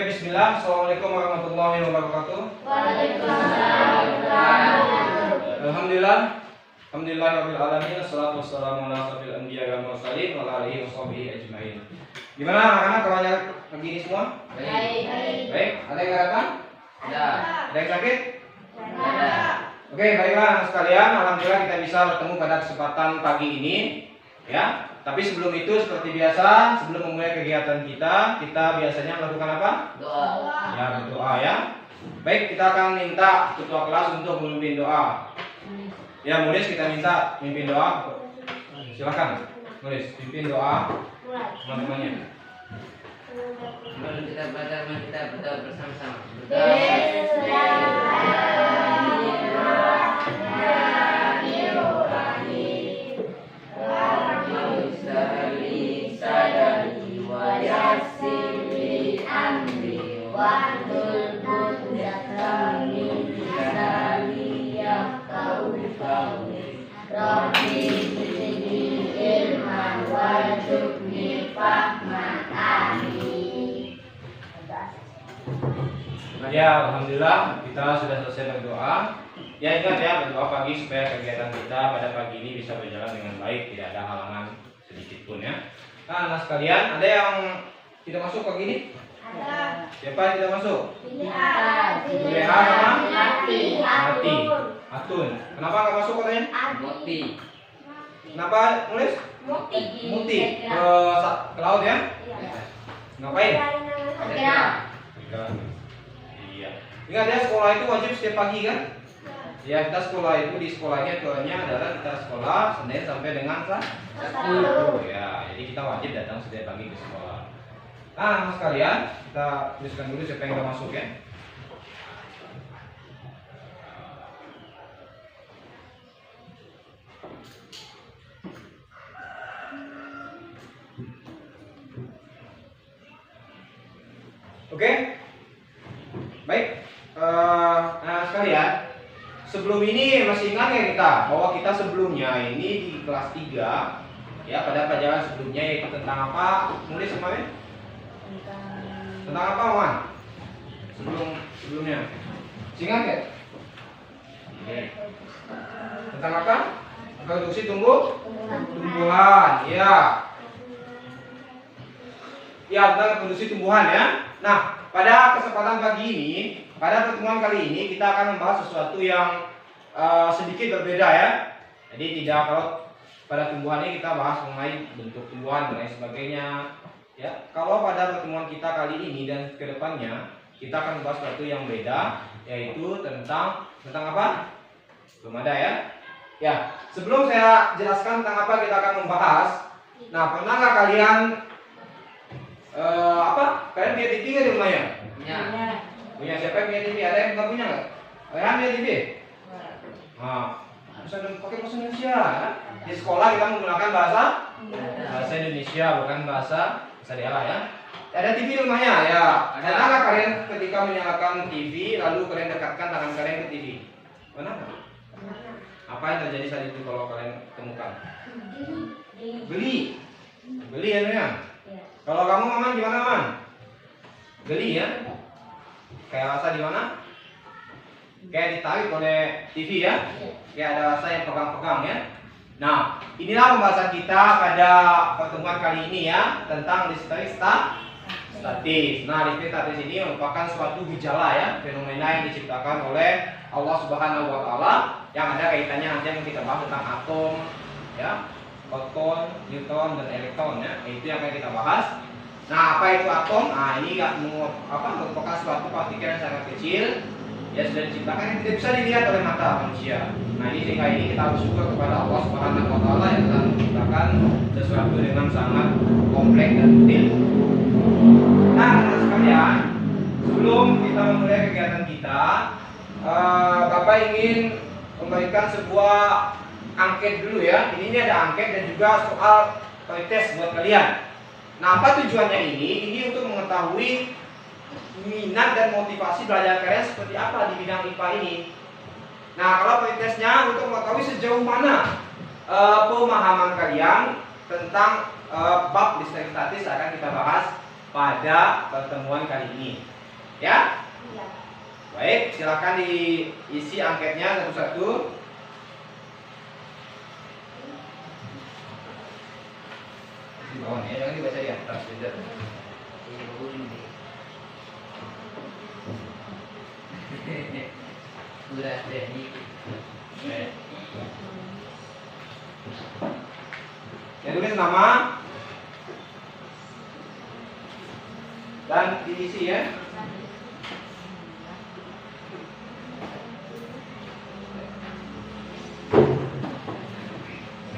Oke, bismillah. Assalamualaikum warahmatullahi wabarakatuh. Waalaikumsalam warahmatullahi wabarakatuh. Alhamdulillah. Alhamdulillahirabbil alamin. Wassalatu wassalamu ala asyrofil anbiya'i wal mursalin wa ala alihi washabihi ajmain. Gimana anak-anak kawannya pagi ini semua? Baik. Baik. Ada yang datang? Ada. Ada yang sakit? Ada. Oke, baiklah anak sekalian. Alhamdulillah kita bisa bertemu pada kesempatan pagi ini, ya. Tapi sebelum itu seperti biasa, sebelum memulai kegiatan kita biasanya melakukan apa? Doa. Ya, berdoa ya. Baik, kita akan minta ketua kelas untuk memimpin doa. Ya, Mulis kita minta memimpin doa. Silakan, Mulis, pimpin doa teman-temannya. Mari kita baca, mari kita berdoa bersama-sama. Ya, alhamdulillah kita sudah selesai berdoa. Ya, ingat ya, berdoa pagi supaya kegiatan kita pada pagi ini bisa berjalan dengan baik, tidak ada halangan sedikit pun ya. Nah, anak sekalian, ada yang tidak masuk pagi ini? Ada. Siapa yang tidak masuk? Juleha sama? Mati. Atun. Kenapa nggak masuk katanya? Moti. Kenapa nulis? Muti. Muti. Ke laut ya? Ngapain? Kira. Iya. Ingat ya, sekolah itu wajib setiap pagi kan? Ya, kita sekolah itu di sekolahnya aturannya adalah kita sekolah Senin sampai dengan Sabtu. Ya, jadi kita wajib datang setiap pagi ke sekolah. Nah, anak sekalian, kita tuliskan dulu siapa yang udah masuk ya. Oke? Baik. Nah, sekalian, sebelum ini masih ingat ya kita bahwa kita sebelumnya ini di kelas 3 ya, pada pelajaran sebelumnya yaitu tentang apa? Nulis kemarin? Tentang apa, Wan? Sebelumnya. Ingat ya? Oke. Tentang apa? Reproduksi tumbuhan. Ya. Ya, tentang reproduksi tumbuhan ya. Nah, pada kesempatan pagi ini, pada pertemuan kali ini kita akan membahas sesuatu yang sedikit berbeda ya. Jadi tidak, kalau pada tumbuhan ini kita bahas mengenai bentuk tumbuhan dan lain sebagainya. Ya, kalau pada pertemuan kita kali ini dan kedepannya kita akan membahas sesuatu yang beda, yaitu tentang apa? Belum ada ya? Ya, sebelum saya jelaskan tentang apa kita akan membahas. Nah, pernah nggak kalian Kalian punya TV nggak di rumahnya? Punya. Punya. Siapa yang punya TV? Ada yang nggak punya nggak? Kalian punya TV? Nah, bisa pakai bahasa Indonesia. Ya? Di sekolah kita menggunakan bahasa Indonesia, bukan bahasa daerah ya. Ada TV di rumahnya ya. Pernah nggak kalian ketika menyalakan TV lalu kalian dekatkan tangan kalian ke TV? Pernah nggak? Apa yang terjadi saat itu kalau kalian temukan? Beli ya. Kalau kamu Maman gimana Man? Geli ya? Kayak rasa di mana? Kayak ditarik oleh TV ya? Kayak ada rasa yang pegang-pegang ya? Nah, inilah pembahasan kita pada pertemuan kali ini ya, tentang listrik statis. Nah, listrik statis ini merupakan suatu gejala ya, fenomena yang diciptakan oleh Allah Subhanahu wa Ta'ala, yang ada kaitannya nanti yang kita bahas tentang atom ya, proton, neutron, dan elektron ya. Itu yang akan kita bahas. Nah, apa itu atom? Nah, ini merupakan suatu partikel yang sangat kecil ya, sudah diciptakan yang tidak bisa dilihat oleh mata manusia. Nah, ini sehingga ini kita bersyukur kepada Allah Subhanahu wa Ta'ala yang telah menciptakan sesuatu dengan sangat kompleks dan detail. Nah, teman-teman sekalian, sebelum kita memulai kegiatan kita, Bapak ingin memberikan sebuah angket dulu ya. Ini ada angket dan juga soal pretest buat kalian. Nah, apa tujuannya ini? Ini untuk mengetahui minat dan motivasi belajar kalian seperti apa di bidang IPA ini. Nah, kalau pretestnya untuk mengetahui sejauh mana pemahaman kalian tentang bab listrik statis akan kita bahas pada pertemuan kali ini. Ya? Baik, silakan diisi angketnya satu-satu. Di bawah ya, jangan dibaca di atas. Ini bunyi nih. Udah deh nih. Ya, tulis nama dan diisi ya.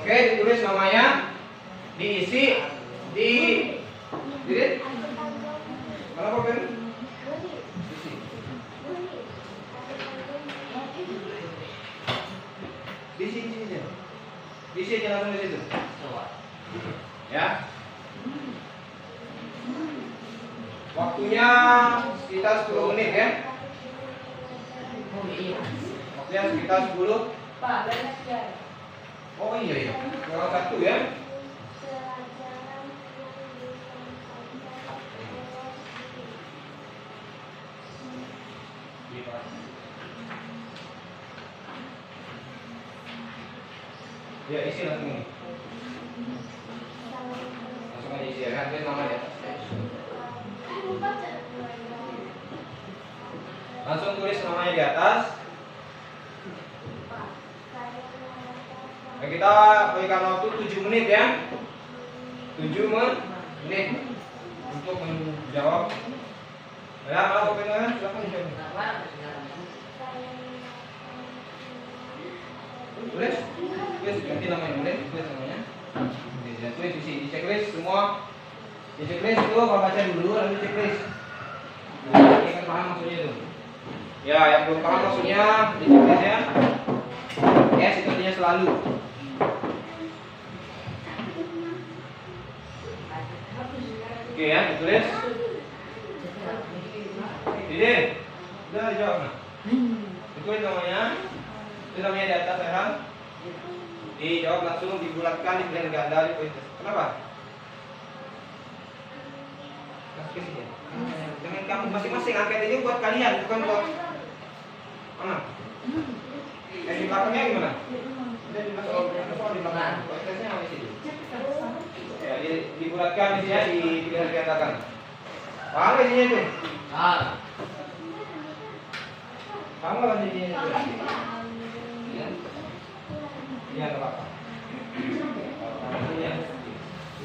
Oke, ditulis namanya, diisi, dilihat. Mana pulpen? Diisi. Diisi aja. Diisi aja langsung di situ. Ya. Waktunya sekitar 10 menit ya. Waktunya sekitar 10. Pak, banyak ya. Oh iya. Kurang satu ya. Ya, isi langsung ini. Langsung aja isi ya, tulis nama ya. Langsung tulis namanya di atas. Nah, kita berikan waktu 7 menit ya. 7 menit untuk menjawab. Ya, kalau pengen silakan dijawab. Tulis ganti namanya, tulis namanya. Tulis di checklist semua. Di checklist itu kalau baca dulu lalu checklist. Ini kan paham maksudnya itu. Ya, yang belum paham maksudnya di checklist ya. Yes, itu artinya selalu. Oke ya, ditulis. Didin, udah jawab nah. Ditulis namanya. Itu namanya di atas ya. Dijawab langsung, dibulatkan, di pilihan ganda, di pointer. Kenapa? Dengan kamu masing-masing angket ini buat kalian, bukan buat mana? Yang di belakangnya gimana? Di belakang. Prosesnya apa sih? Ya, dibulatkan di sini, di pilihan gandakan. Paham isinya itu? Paham nggak isinya itu? Iya, nggak apa-apa.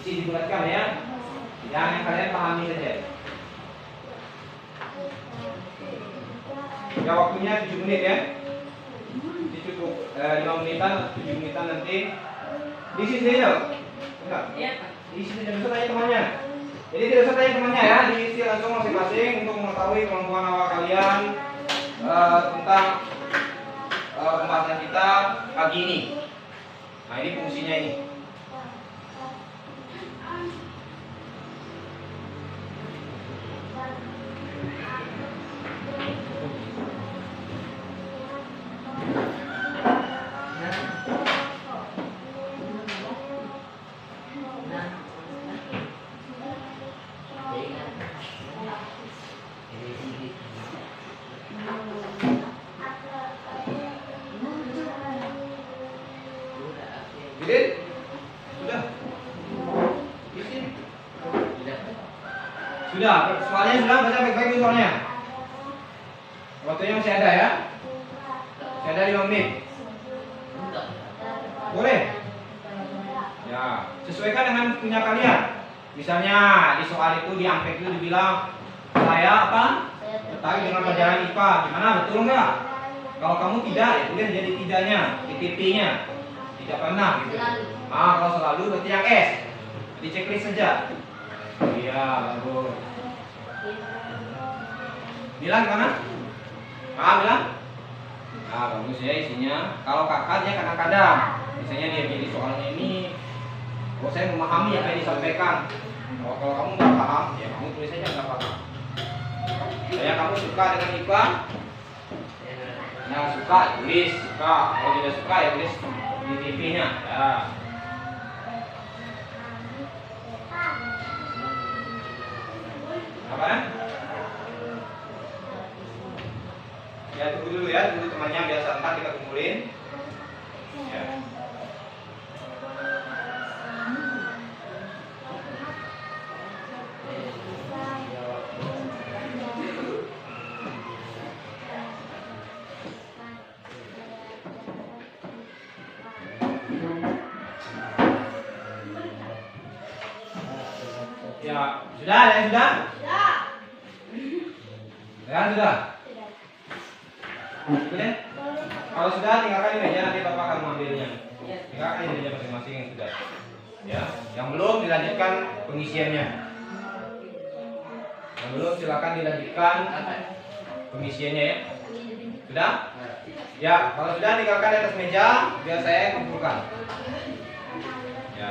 Isi dibulatkan ya. Yang kalian pahami saja. Ya, waktunya 7 menit ya. Ini cukup 5 menitan, 7 menitan nanti. Diisi saja. Enggak? Iya. Diisi saja, bisa tanya temannya. Jadi tidak usah tanya temannya ya, diisi langsung masing-masing untuk mengetahui kemampuan awal kalian tentang pembahasan kita pagi ini. Nah, ini fungsinya ini. Didin? Sudah? Isi? Sudah, soalnya sudah, baca baik-baik dulu soalnya. Waktunya masih ada ya? Masih ada 5 menit. Boleh? Ya, sesuaikan dengan punya kalian. Misalnya di soal itu, di angket itu dibilang saya apa? Tertarik dengan pelajaran IPA. Gimana? Betul nggak? Kalau kamu tidak, ya tulis jadi tidaknya, TTP-nya. Tidak pernah gitu. Kalau selalu berarti yang S. Di checklist saja. Iya, bagus. Bilang gimana? Bilang? Nah, bagus ya isinya. Kalau kakaknya kadang-kadang, misalnya dia jadi soalnya ini, kalau saya memahami apa yang disampaikan. Kalau kamu nggak paham, ya kamu tulis saja nggak paham. Saya kamu suka dengan IPA? Ya suka, tulis suka. Kalau tidak suka ya tulis di TV-nya. Ya. Apa? kumpulin. Ya. Ya, sudah, ya sudah. Ya sudah. Sudah. Kalau sudah tinggalkan di meja, nanti Bapak akan mengambilnya. Tinggalkan di meja masing-masing yang sudah. Ya, yang belum dilanjutkan pengisiannya. Yang belum silakan dilanjutkan pengisiannya ya. Sudah? Ya, kalau sudah tinggalkan di atas meja, biar saya kumpulkan. Ya.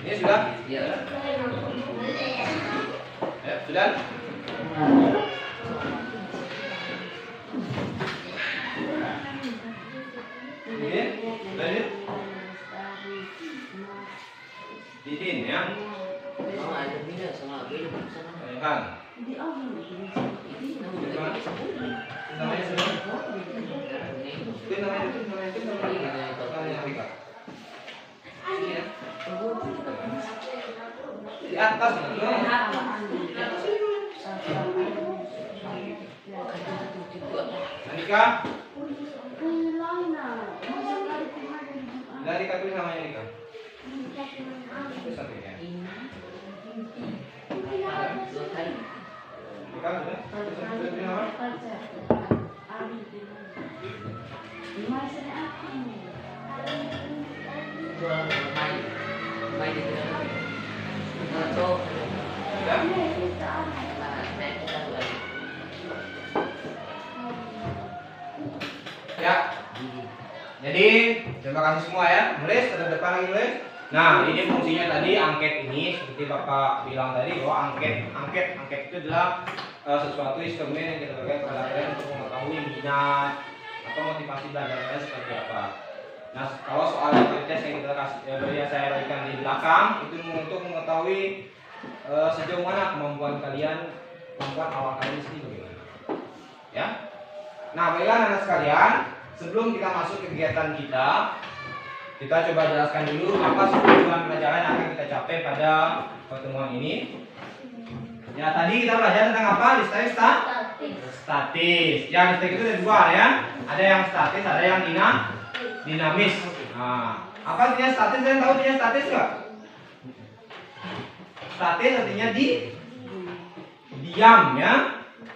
Ini sudah? Iya. Ya, sudah? Ini, lanjut. Didin ya. Mau ada beda sama beda sama. Kan. Namanya sudah. Itu namanya. Di atas. Anika. Dari kartu namanya Anika. Itu satu ya. Anika sudah. Sudah nama? Main di dalam. Atau Sudah. Ya. Jadi terima kasih semua ya. Nulis ke depan lagi nulis. Nah, ini fungsinya tadi angket ini seperti Bapak bilang tadi bahwa angket itu adalah sesuatu instrumen yang kita berikan kepada kalian untuk mengetahui minat atau motivasi belajar kalian seperti apa. Nah, kalau soal tes yang kita kasih saya berikan di belakang itu untuk mengetahui sejauh mana kemampuan awal kalian sendiri bagaimana. Ya. Nah, baiklah anak sekalian, sebelum kita masuk ke kegiatan kita coba jelaskan dulu apa tujuan pelajaran yang akan kita capai pada pertemuan ini. Ya, tadi kita belajar tentang apa? Listrik statis. Ya, listrik itu ada dua ya. Ada yang statis, ada yang dinamis. Nah, apa artinya statis? Kalian tahu artinya statis nggak? Statis artinya diam ya.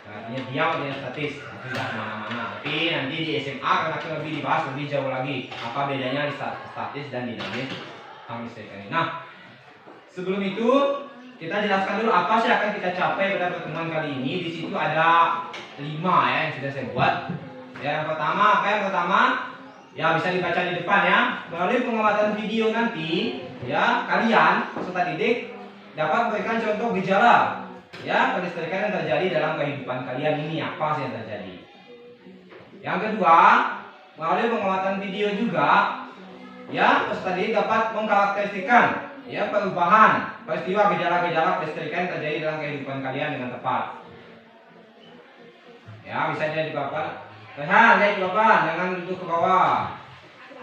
Nah, artinya diam artinya statis. Tidak kemana-mana. Tapi nanti di SMA akan lebih dibahas lebih jauh lagi apa bedanya statis dan dinamis listrik ini. Nah, sebelum itu kita jelaskan dulu apa sih akan kita capai pada pertemuan kali ini. Di situ ada 5 ya yang sudah saya buat. Ya, yang pertama apa yang pertama? Ya, bisa dibaca di depan ya. Melalui pengamatan video nanti, ya kalian peserta didik dapat memberikan contoh gejala ya kelistrikan yang terjadi dalam kehidupan kalian ini apa sih yang terjadi. Yang kedua, melalui pengamatan video juga ya peserta didik dapat mengkarakteristikkan ya perubahan peristiwa gejala-gejala kelistrikan yang terjadi dalam kehidupan kalian dengan tepat. Ya, bisa jadi Bapak. Lihat Bapak, jangan duduk ke bawah.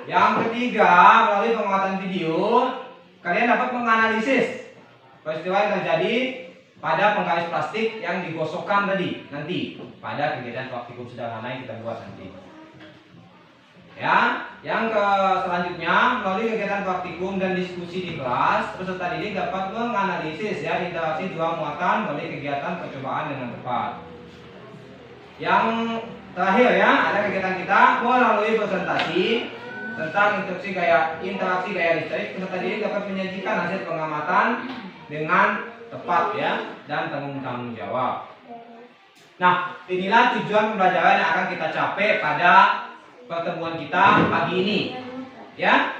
Yang ketiga, melalui pengamatan video kalian dapat menganalisis peristiwa yang terjadi pada penggaris plastik yang digosokkan tadi nanti pada kegiatan praktikum sederhana yang kita buat nanti. Ya, yang selanjutnya melalui kegiatan praktikum dan diskusi di kelas, peserta didik dapat menganalisis ya interaksi dua muatan melalui kegiatan percobaan dengan tepat. Yang terakhir ya, ada kegiatan kita melalui presentasi tentang interaksi gaya listrik. Peserta didik dapat menyajikan hasil pengamatan dengan tepat ya dan tanggung jawab. Nah, inilah tujuan pembelajaran yang akan kita capai pada pertemuan kita pagi ini. Ya.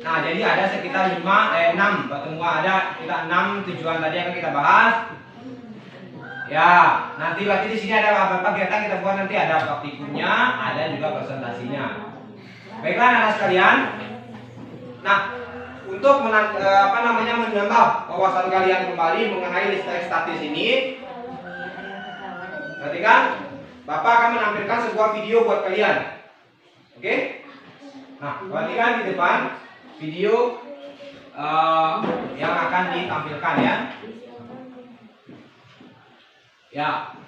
Nah, jadi ada sekitar 6 pertemuan, ada kita 6 tujuan tadi yang kita bahas. Ya, nanti berarti di sini ada beberapa kegiatan kita buat nanti ada praktikumnya, ada juga presentasinya. Baiklah anak sekalian. Nah, untuk menambah wawasan kalian kembali mengenai listrik statis ini, Perhatikan, Bapak akan menampilkan sebuah video buat kalian. Oke? Nah, perhatikan di depan video yang akan ditampilkan ya. Ya,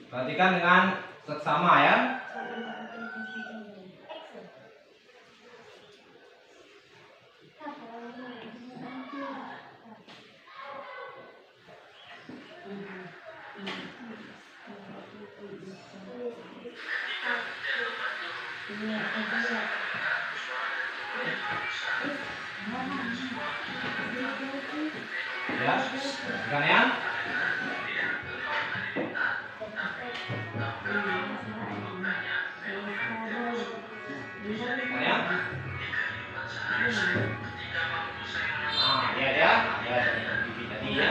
perhatikan dengan seksama ya. Ya, perhatikan ya. Ya. Nah, lihat ya, ada TV tadi ya.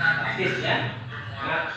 Statis ya. Nah,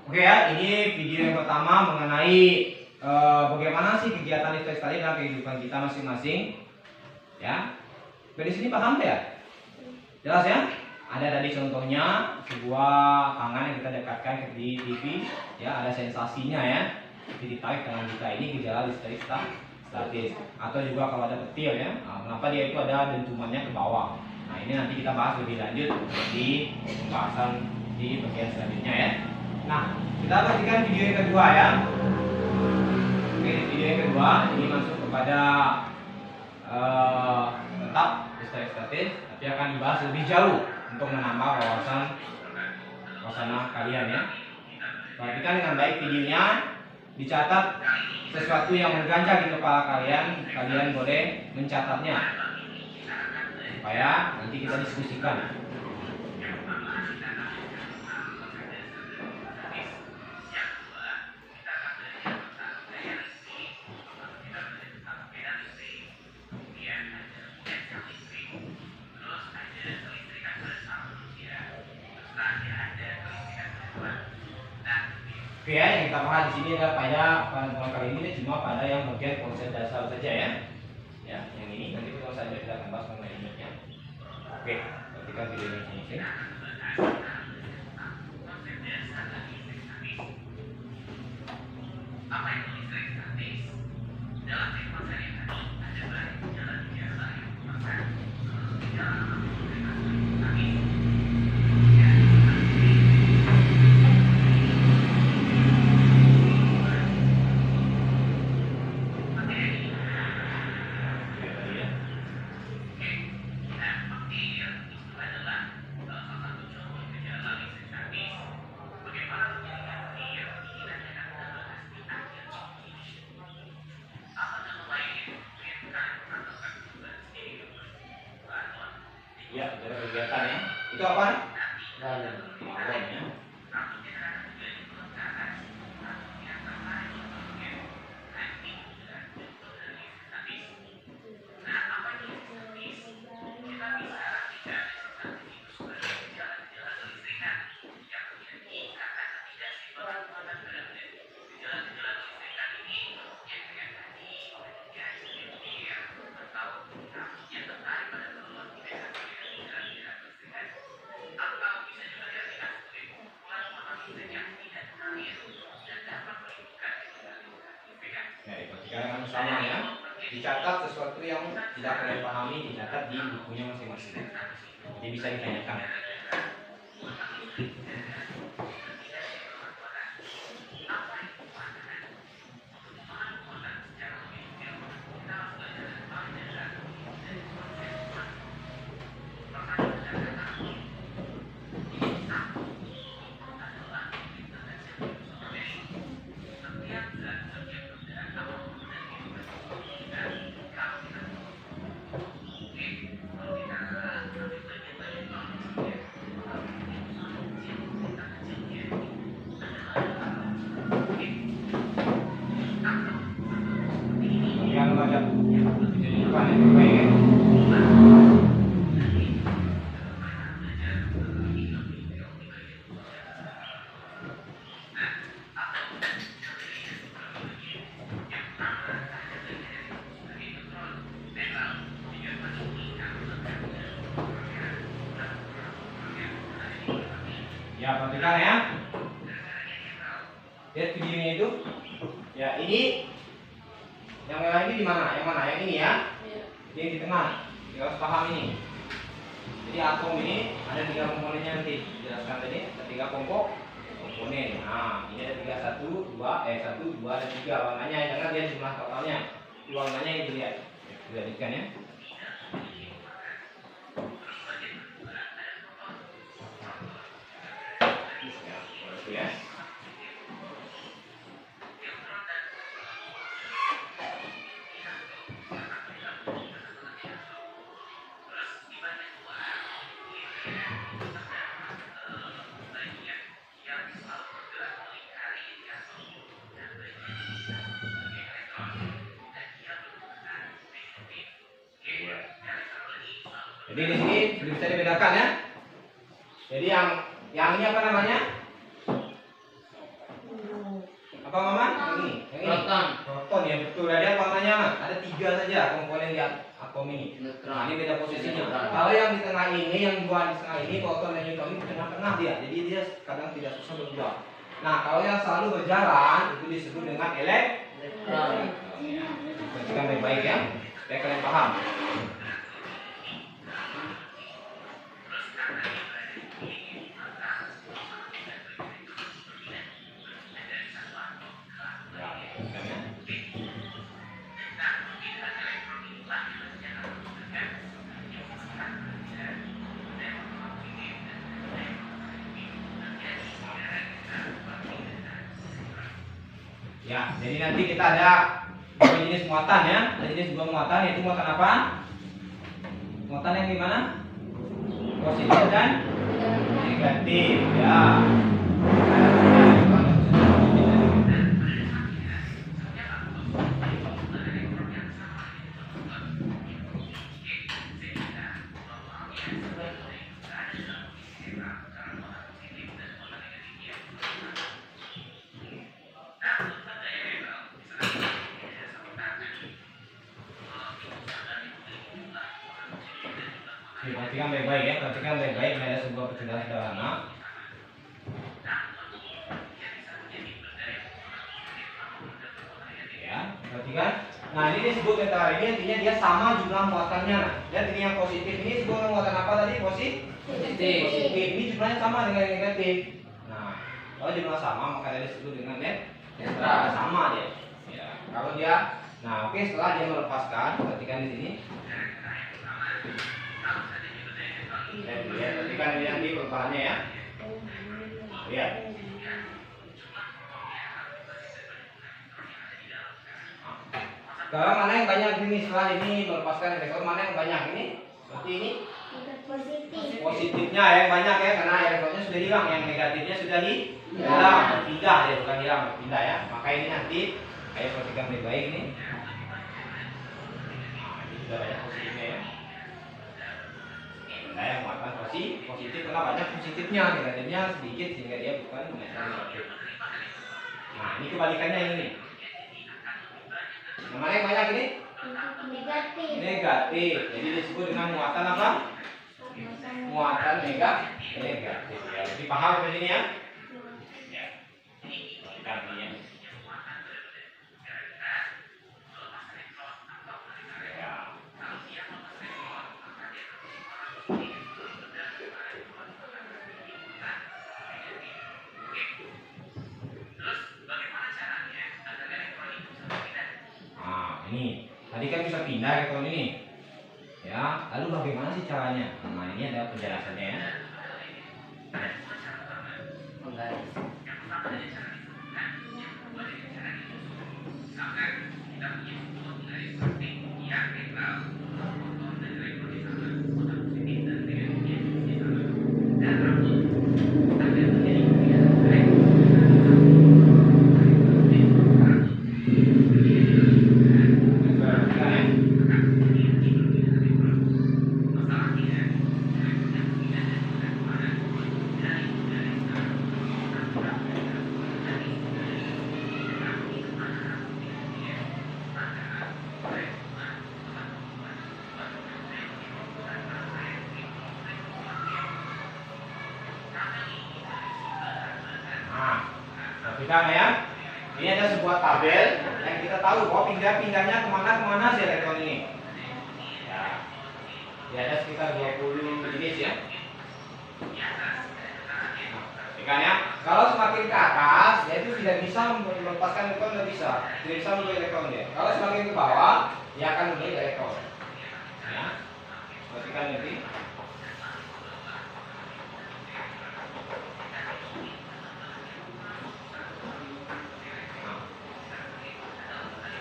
oke ya, ini video yang pertama mengenai bagaimana sih kegiatan listrik tadi dalam kehidupan kita masing-masing. Ya, dari sini paham ya? Jelas ya? Ada tadi contohnya sebuah tangan yang kita dekatkan di TV, ya ada sensasinya ya. Jadi ditarik tangan kita ini gejala listrik statis. Atau juga kalau ada petir ya, kenapa dia itu ada dentumannya ke bawah. Nah ini nanti kita bahas lebih lanjut di pembahasan di bagian selanjutnya ya. Nah, kita perhatikan video yang kedua ya. Oke, video yang kedua ini masuk kepada tetap listrik statis, tapi akan dibahas lebih jauh untuk menambah wawasan kalian ya. Perhatikan dengan baik videonya, dicatat sesuatu yang mengganjal di kepala kalian, kalian boleh mencatatnya supaya nanti kita diskusikan. Oke ya, yang kita bahas di sini adalah pada kali ini cuma pada yang bagian konsep dasar saja ya. Ya, yang ini nanti kita saja kita akan bahas mengenai unitnya. Oke, perhatikan video ini. Apa itu listrik statis? Dalam tema seri tadi ada banyak jalan biasa yang merupakan jalan statis. Ya, ada kegiatan ya. Itu apa? Malam ya. sesuatu yang tidak kalian pahami dicatat di bukunya masing-masing. Jadi bisa ditanyakan. Yang baca jadi bukan yang baik ya. Ya, perhatikan ya. Lihat videonya itu. Ya, ini yang merah ini di mana? Yang mana? Yang ini ya. Yang di tengah. Kita harus paham ini. Jadi atom ini ada 3 komponennya nanti. Jelaskan tadi, ada 3 komponen. Nah, ini ada 3 1 2 dan 3 warnanya. Jangan lihat jumlah totalnya. Warnanya itu lihat. Lihatkan ya. Ya. Jadi di sini sudah bisa dibedakan ya. Jadi yang ini apa namanya? Apa Maman? Yang ini. Proton. Proton ya betul. Lihat warnanya ada 3 saja komponen di atom ini. Nah, ini beda posisinya. Kalau yang di tengah ini, yang 2 di tengah ini, proton dan neutron ini di tengah-tengah dia. Jadi dia kadang tidak susah berubah. Nah, kalau yang selalu berjalan itu disebut dengan elektron. Perhatikan baik-baik ya, supaya kalian paham. Ya, jadi nanti kita ada 2 jenis muatan ya. Ada jenis 2 muatan, yaitu muatan apa? Muatan yang gimana? Positif dan negatif ya. Perhatikan baik-baik ya, perhatikan baik-baik. Ini ada sebuah percobaan sederhana. Ya, perhatikan. Nah, ini disebut netral ini artinya dia sama jumlah muatannya. Dan ini yang positif ini disebut muatan apa tadi? Positif. Ini jumlahnya sama dengan yang negatif. Nah, kalau jumlah sama maka dia disebut dengan netral. Sama dia. Ya, kalau dia, nah oke, setelah dia melepaskan, perhatikan di sini. Lihat, perhatikan ini nanti perubahannya ya. Lihat. Sekarang mana yang banyak ini setelah ini melepaskan elektron, mana yang banyak ini? Seperti ini. Positifnya yang banyak ya, karena elektronnya sudah hilang, yang negatifnya sudah hilang, berpindah ya, bukan hilang, berpindah ya. Maka ini nanti, ayo perhatikan baik-baik ini. Nah, ini sudah banyak positifnya ya. Yang muatan positif karena banyak positifnya, negatifnya sedikit sehingga dia bukan negatif. Nah, ini kebalikannya ini. Yang mana yang banyak ini? Negatif. Jadi disebut dengan muatan apa? Muatan negatif. Ya, lebih paham di sini ya? Ya. Artinya. Ya. pindah elektron ini. Ya, lalu bagaimana sih caranya? Nah, ini adalah penjelasannya ya. Penggaris. Perhatikan ya, ini ada sebuah tabel yang kita tahu bahwa pindahnya kemana sih elektron ini. Ya, dia ada sekitar 20 jenis ya. Perhatikan ya, kalau semakin ke atas, dia itu tidak bisa melepaskan elektron, tidak bisa membeli elektron dia. Kalau semakin ke bawah, dia akan membeli elektron. Ya, perhatikan nanti.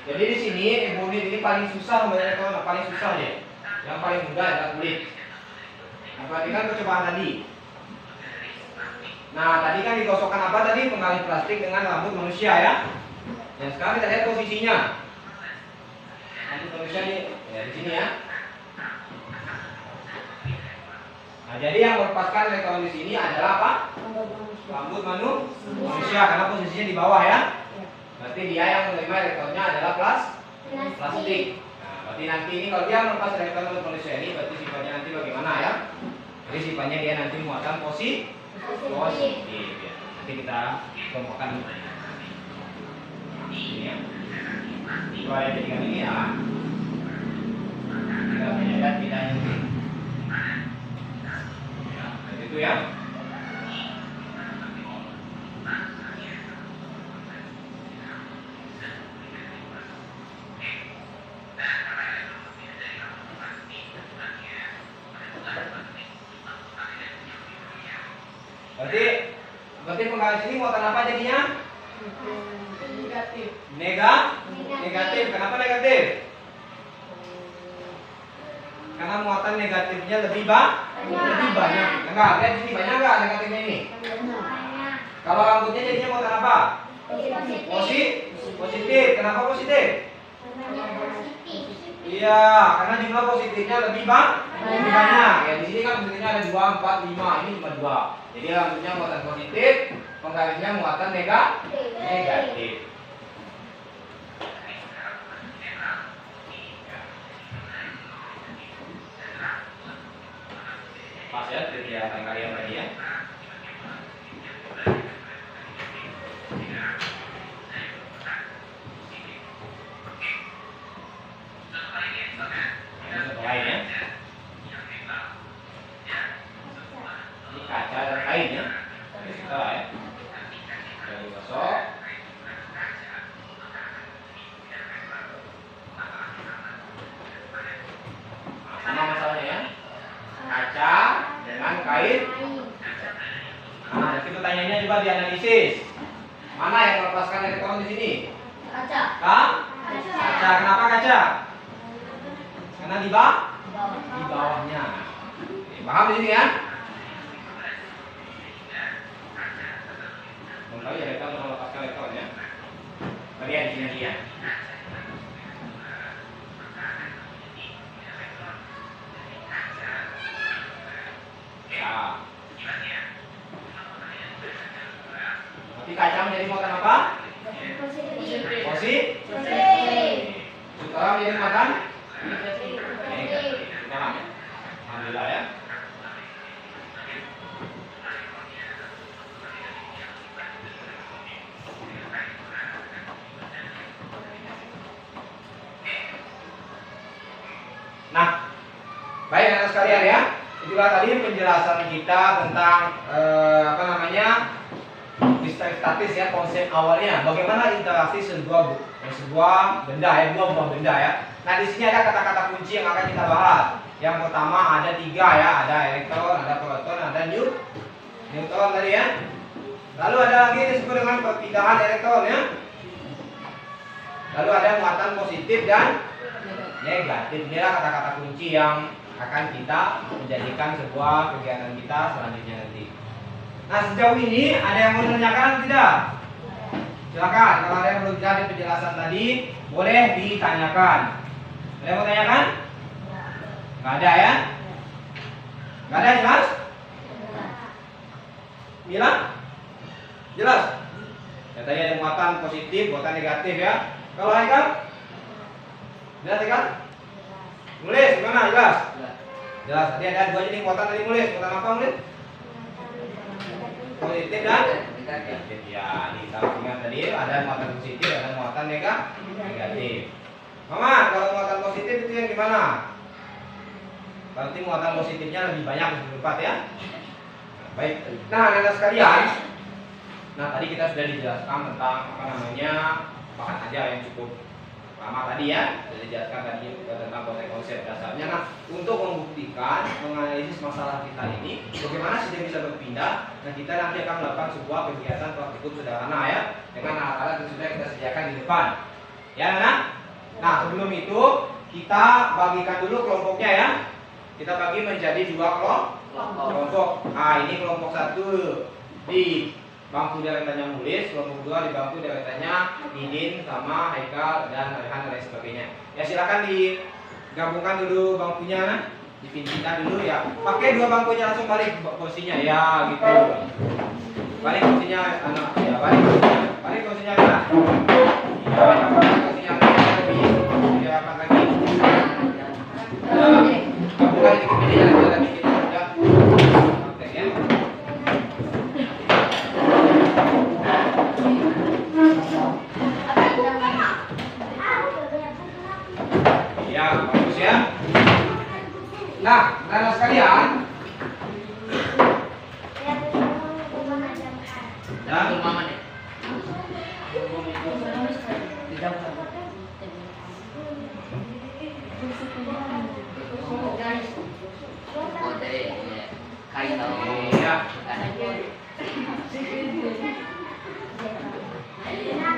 Jadi di sini ebonit ini paling susah membeli elektron, paling susah ya. Yang paling mudah adalah kulit. Nah, perhatikan percobaan tadi. Nah, tadi kan digosokkan apa tadi? Penggalih plastik dengan rambut manusia ya. Dan sekarang kita lihat posisinya. Rambut manusia ini ya di sini ya. Nah, jadi yang melepaskan elektron di sini adalah apa? Rambut manusia karena posisinya di bawah ya. Berarti dia yang menerima elektronnya adalah plastik. Nah, berarti nanti ini kalau dia melepas elektron untuk manusia ini, berarti sifatnya nanti bagaimana ya? Jadi sifatnya dia nanti muatan positif. Ya. Nanti kita kelompokkan ini ya. Dua yang jadikan ini ya. Kita menjaga pindahnya ini. Ya, itu ya. Berarti penggaris ini muatan apa jadinya? Negatif. Negatif. Kenapa negatif? Karena muatan negatifnya lebih banyak. Enggak, lihat di sini banyak enggak negatifnya ini? Kalau rambutnya jadinya muatan apa? Positif. Kenapa positif? Iya, karena jumlah positifnya lebih banyak. Ya di sini kan positifnya ada 2, 4, 5. Ini cuma 2. Jadi rambutnya muatan positif, penggarisnya muatan negatif. Pas ya, kegiatan kalian tadi ya. Lain ya. Ini kaca dan kain ya. Salah ya. Dari gosok. Sama masalahnya ya. Kaca dengan kain. Nah, nanti pertanyaannya juga dianalisis. Mana yang melepaskan elektron di sini? Kaca. Kaca. Kenapa kaca? Karena di bawahnya. Paham di sini ya? Tahu ya kita melepaskan elektron ya. Tadi di sini dia. Ya. Nanti kaca menjadi muatan apa? Positif. Sutera menjadi muatan negatif. Paham ya? Alhamdulillah ya. Nah, baik anak sekalian ya, itulah tadi penjelasan kita tentang statis ya, konsep awalnya. Bagaimana interaksi sebuah benda ya, dua buah benda ya. Nah di sini ada kata-kata kunci yang akan kita bahas. Yang pertama ada 3 ya, ada elektron, ada proton, ada neutron tadi ya. Lalu ada lagi disebut dengan perpindahan elektron ya. Lalu ada muatan positif dan negatif. Inilah kata-kata kunci yang akan kita menjadikan sebuah kegiatan kita selanjutnya nanti. Nah sejauh ini ada yang mau ditanyakan tidak? Silakan, kalau ada yang belum jelas di penjelasan tadi boleh ditanyakan. Ada yang mau tanyakan? Nggak ada ya? Nggak ada, jelas? Mila? Jelas? Ya tadi ada muatan positif, muatan negatif ya. Kalau Haikal? Jelas Haikal? Nulis gimana? Jelas? Jelas. Tadi ada 2 jenis muatan tadi nulis. Muatan apa nulis? Positif dan negatif. Ya, di sampingan tadi ada muatan positif, ada muatan negatif. Mama, kalau muatan positif itu yang gimana? Berarti muatan positifnya lebih banyak di tempat ya. Baik. Nah, anak-anak sekalian, nah tadi kita sudah dijelaskan tentang bahan ajar yang cukup lama tadi ya. Sudah dijelaskan tadi tentang konsep dasarnya. Nah, untuk membuktikan menganalisis masalah kita ini, bagaimana sih dia bisa berpindah? Nah, kita nanti akan melakukan sebuah kegiatan praktikum sederhana ya, dengan alat-alat yang sudah kita sediakan di depan. Ya, anak. Nah, sebelum itu kita bagikan dulu kelompoknya ya. Kita bagi menjadi 2 kelompok. Nah, ini kelompok 1 di bangku deretannya Mulis, kelompok 2 di bangku deretannya Didin sama Haikal dan Rehan dan lain sebagainya. Ya silakan digabungkan dulu bangkunya, nah. Dipindah dulu ya. Pakai 2 bangkunya langsung balik posisinya ya gitu. Balik posisinya anak ya, balik posisinya anak. Ya, balik posisinya lebih rapat lagi. Gabungkan dikit ini ya, lagi kita ya. Oke ya. Ya, bagus ya. Nah, anak sekalian. Ya, Mama nih. Kain tahu. Iya.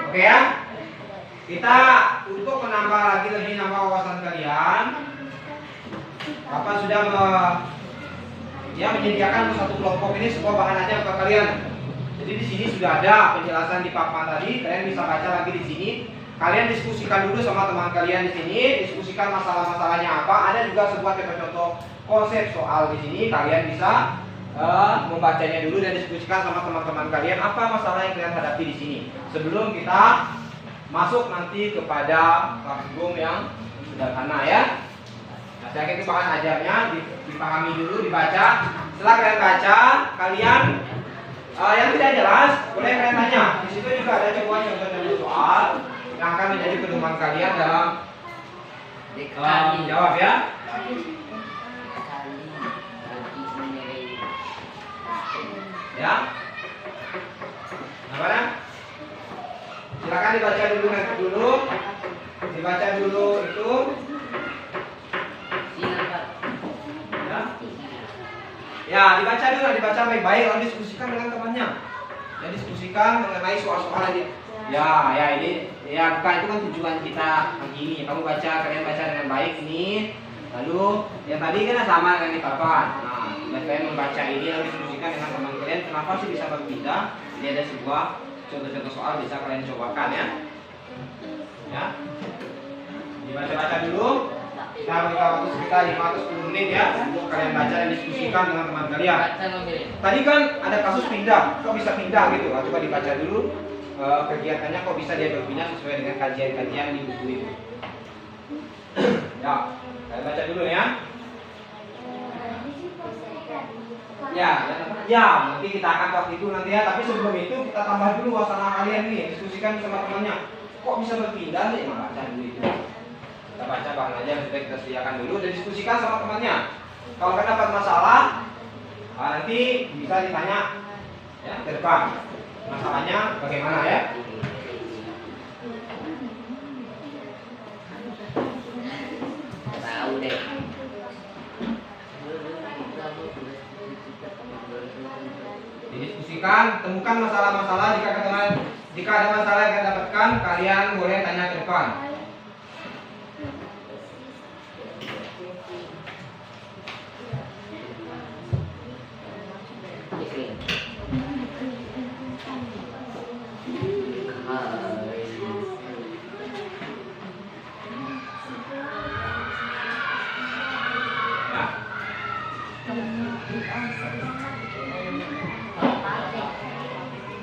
Oke ya. Kita untuk menambah lagi lebih nambah wawasan kalian, Bapak sudah menyediakan satu kelompok ini sebuah bahan aja untuk kalian. Jadi di sini sudah ada penjelasan di papan tadi, kalian bisa baca lagi di sini. Kalian diskusikan dulu sama teman kalian di sini, diskusikan masalah-masalahnya apa. Ada juga sebuah contoh konsep soal di sini. Kalian bisa membacanya dulu dan diskusikan sama teman-teman kalian apa masalah yang kalian hadapi di sini. Sebelum kita masuk nanti kepada praktikum yang sederhana ya. Nah, saya kira bahan ajarnya dipahami dulu, dibaca. Setelah kalian baca, kalian yang tidak jelas boleh kalian tanya. Di situ juga ada contoh-contoh soal yang akan menjadi pedoman kalian dalam menjawab ya. Ya. Nah, mana? Silakan dibaca dulu nanti dulu. Dibaca dulu itu. Ya. Ya, dibaca dulu, dibaca baik-baik lalu diskusikan dengan temannya. Ya, diskusikan mengenai soal-soal aja. Ya, ini ya bukan itu kan tujuan kita pagi ini. Kamu baca, kalian baca dengan baik ini. Lalu yang tadi kan sama dengan di papan. Nah, kalian membaca ini lalu diskusikan dengan teman kalian. Kenapa sih bisa berpindah? Ini ada sebuah contoh-contoh soal bisa kalian cobakan ya. Ya. Dibaca-baca dulu. Kita berikan waktu sekitar 5-10 menit ya untuk kalian baca dan diskusikan dengan teman kalian. Tadi kan ada kasus pindah, kok bisa pindah gitu? Coba dibaca dulu kegiatannya kok bisa dia berpindah sesuai dengan kajian-kajian di buku itu. Ya, kalian baca dulu ya. Ya, nanti kita akan waktu itu nanti ya. Tapi sebelum itu kita tambah dulu wacana kalian nih, diskusikan sama temannya. Kok bisa berpindah nih? Baca dulu itu. Kita baca bahan aja yang sudah kita sediakan dulu dan diskusikan sama temannya. Kalau kalian dapat masalah, nanti bisa ditanya ya ke depan. masalahnya bagaimana ya? Tahu deh. Didiskusikan, temukan masalah-masalah. Jika ada masalah yang kalian dapatkan, kalian boleh tanya ke depan.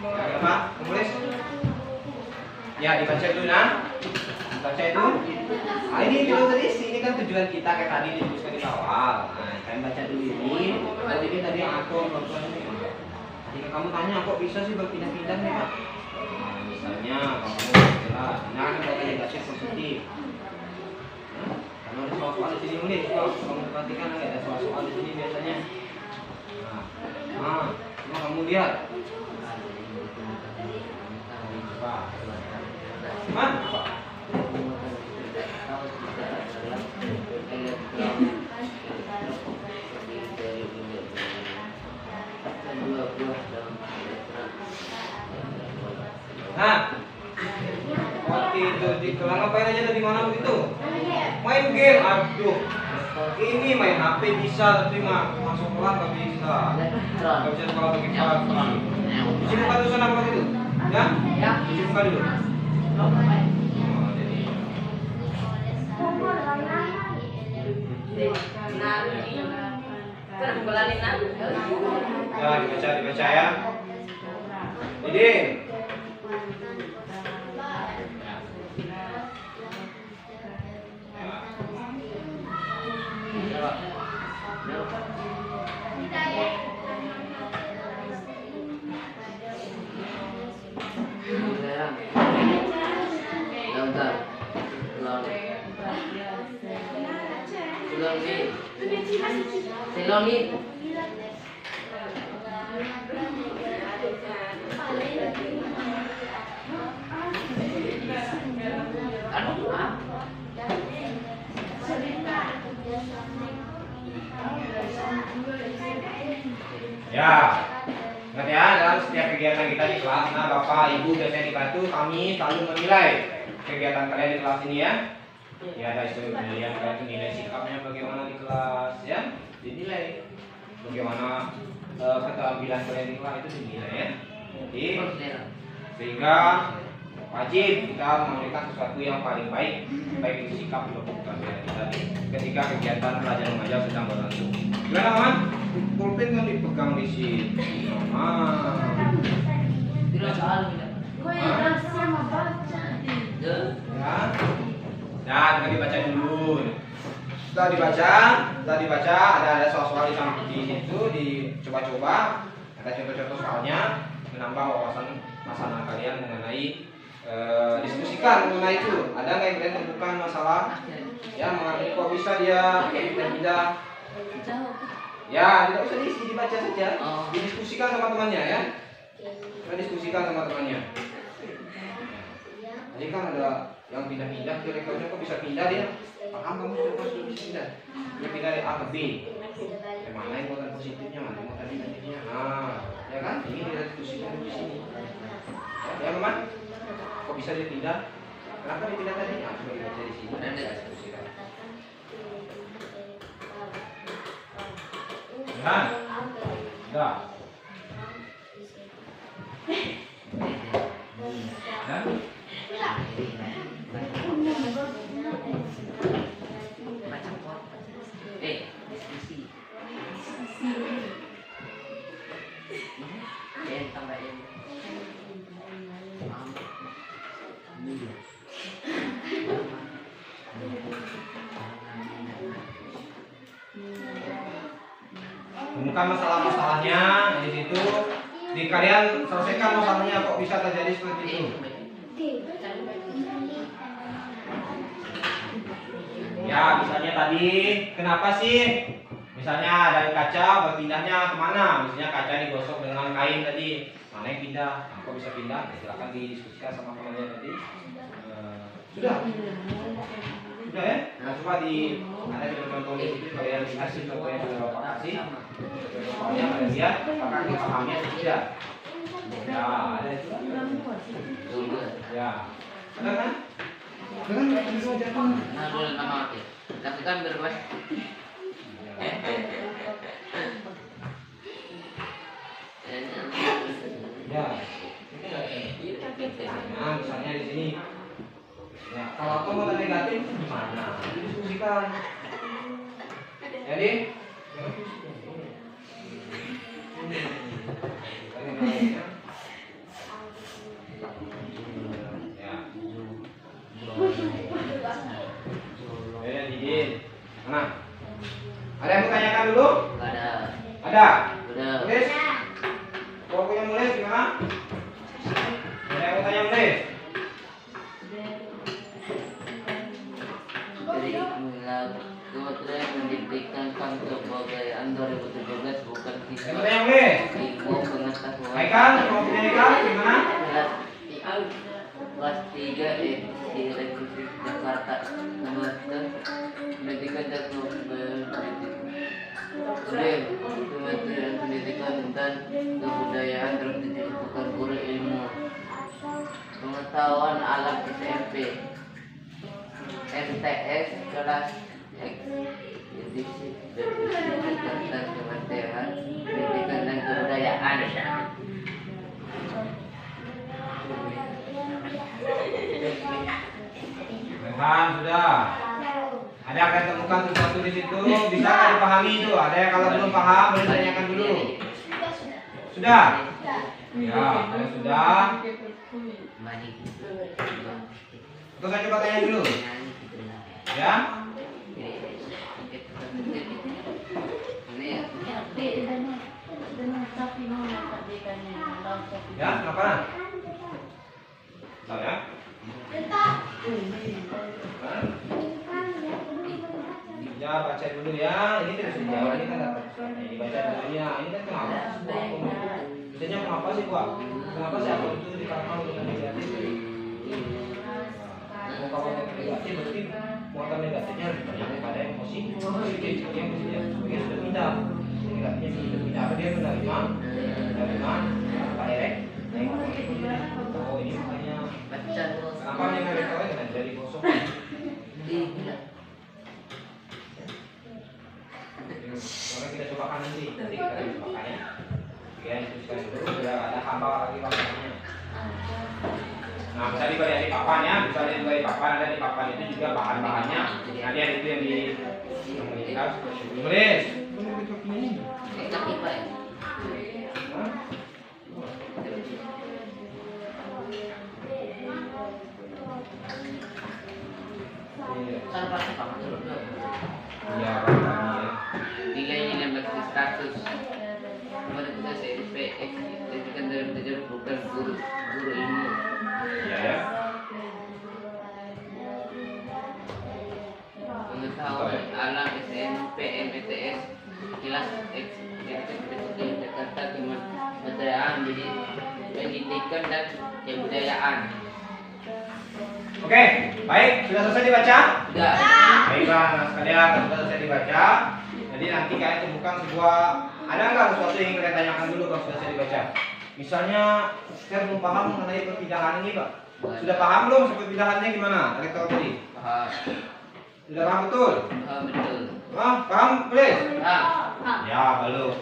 Ya, Pak, tulis. Ya, dibaca dulu nah. Dibaca itu. Nah, ini dulu tadi ini kan tujuan kita kayak tadi dituliskan di awal. Nah, kalian baca dulu ini. Tadi ini tadi yang aku ini. Jika kamu tanya kok bisa sih berpindah-pindah nih, Pak? Nah, misalnya kalau kamu jelas, nah kan kalau negasi positif. Nah, karena ada soal-soal di sini unik, kalau kamu perhatikan ada soal-soal di sini biasanya. Nah, cuma kamu lihat. Pak. Mana, Pak? Nah, waktu itu di kelas ngapain aja dari mana begitu? Main game, aduh. Ini main HP bisa, tapi masuk kelas nggak bisa. Nggak bisa sekolah pagi-pagi. Di sini bukan tulisan apa itu? Ya? Di sini bukan dulu. Oh, jadi. Ya, dibaca ya. Jadi. Selonit. Ya, ingat ya, dalam setiap kegiatan kita di kelas, nah Bapak, Ibu biasanya dibantu, kami selalu menilai kegiatan kalian di kelas ini ya. Ya, ada istilah penilaian, kalian itu nilai sikapnya bagaimana di kelas ya, dinilai. Bagaimana keterampilan kalian di kelas itu dinilai ya. Jadi, sehingga wajib kita memberikan sesuatu yang paling baik, baik itu sikap maupun keterampilan kita ketika kegiatan belajar mengajar sedang berlangsung. Gimana, Man? Pulpen kan dipegang di sini. Tidak soal tidak. Ya. Nah, kita dibaca dulu. Setelah dibaca, ada soal-soal di situ, dicoba-coba. Ada contoh-contoh soalnya, menambah wawasan masalah kalian mengenai diskusikan mengenai itu. Ada nggak yang kalian temukan masalah? Ya, mengerti kok bisa dia pindah-pindah. Ya, tidak usah dibaca saja, didiskusikan sama temannya ya. Kita diskusikan sama temannya. Jadi kan ada yang pindah-pindah, kira-kira kok bisa pindah dia? Paham kamu sudah bisa pindah? Dia pindah dari A ke B. Yang mana yang konten positifnya, mana yang konten negatifnya? Nah, ya kan? Ini kita diskusikan di sini. Ya, teman? Kok bisa dia pindah? Kenapa dia pindah tadi? Nah, coba dibaca di sini dan kita diskusikan. Ya, sudah. Ya. Diskusi. Tambah N. Temukan masalah-masalahnya di situ. Di kalian selesaikan masalahnya kok bisa terjadi seperti itu. Ya, misalnya tadi, kenapa sih? Misalnya dari kaca berpindahnya kemana? Misalnya kaca digosok dengan kain tadi. Nah, mana yang pindah, kok bisa pindah? Ya, silakan didiskusikan sama kalian nanti. Sudah ya? Nah, coba ada contoh di situ kalian kasih contohnya sudah Bapak kasih. Contohnya kalian lihat apakah kita pahami atau tidak. Ya, ada itu. Ya. Ada kan? Dengan Nah, boleh nama oke. Lakukan berbuat. Ya. Nah, misalnya di sini. Ya, kalau kata negatif itu gimana? Didiskusikan. Jadi, ya, Didin. Mana? Ada yang mau tanyakan dulu? Ada. Ada. Udah. Tulis. Kalau punya nulis gimana? Ada yang mau tanya nulis? Dari Kementerian Pendidikan Kantor Kebudayaan 2017 bukan Yang siswa mau tanya nulis? ilmu pengetahuan. Haikal, kalau punya Haikal gimana? Kelas 3 di Republik Jakarta. Nomor Pendidikan dan Kementerian Pendidikan dan Kebudayaan 2017 bukan guru ilmu pengetahuan alam SMP. MTS kelas X edisi Jakarta Kementerian Pendidikan dan Kebudayaan. Rehan, sudah. Ada yang kalian temukan sesuatu di situ, bisa kalian dipahami itu. Ada yang kalau belum paham, boleh tanyakan dulu. Sudah? Ya, kalau sudah. Terus saya coba tanya dulu. Ya? Ya, kenapa? Bentar ya. Ya, baca dulu ya. Ini tidak bisa dijawab, ini kan dapat. Ini baca dulu ya. Ini kan kenapa? Biasanya kenapa sih, Pak? Kenapa sih aku itu dikatakan dengan negatif? Mau kawan yang negatif, berarti muatan negatifnya lebih banyak daripada yang positif. Positif, yang positif sebagai sudah pindah. Negatifnya sudah pindah. Apa dia menerima? Pak Erek. Oh, ini makanya. Kenapa yang Erek tahu kan dari kosong? Maka kita cobakan nanti kita cobakan ya. Ya, dituliskan dulu biar ada hamba lagi waktunya. Nah, bisa diberi di papan ya, bisa diberi di papan, ada di papan itu juga bahan-bahannya. Nah, dia itu yang dilihat. Tulis. Iya, nilainya 16 menurut SMP kan dalam belajar bukan guru ilmu. iya ya. Pengetahuan alam SMP MTS kelas X di Jakarta Kementerian Pendidikan dan Kebudayaan. Oke, baik, sudah selesai dibaca? Sudah. Baiklah, nah sekalian, sudah selesai dibaca. Jadi nanti kalian temukan sebuah, ada nggak sesuatu yang kalian tanyakan dulu kalau sudah selesai dibaca? Misalnya, saya belum paham mengenai perpindahan ini, Pak. Sudah paham belum perpindahannya gimana? Dari tahu tadi? Paham. Sudah paham betul? Paham betul. Paham, please? Paham. Ya, belum.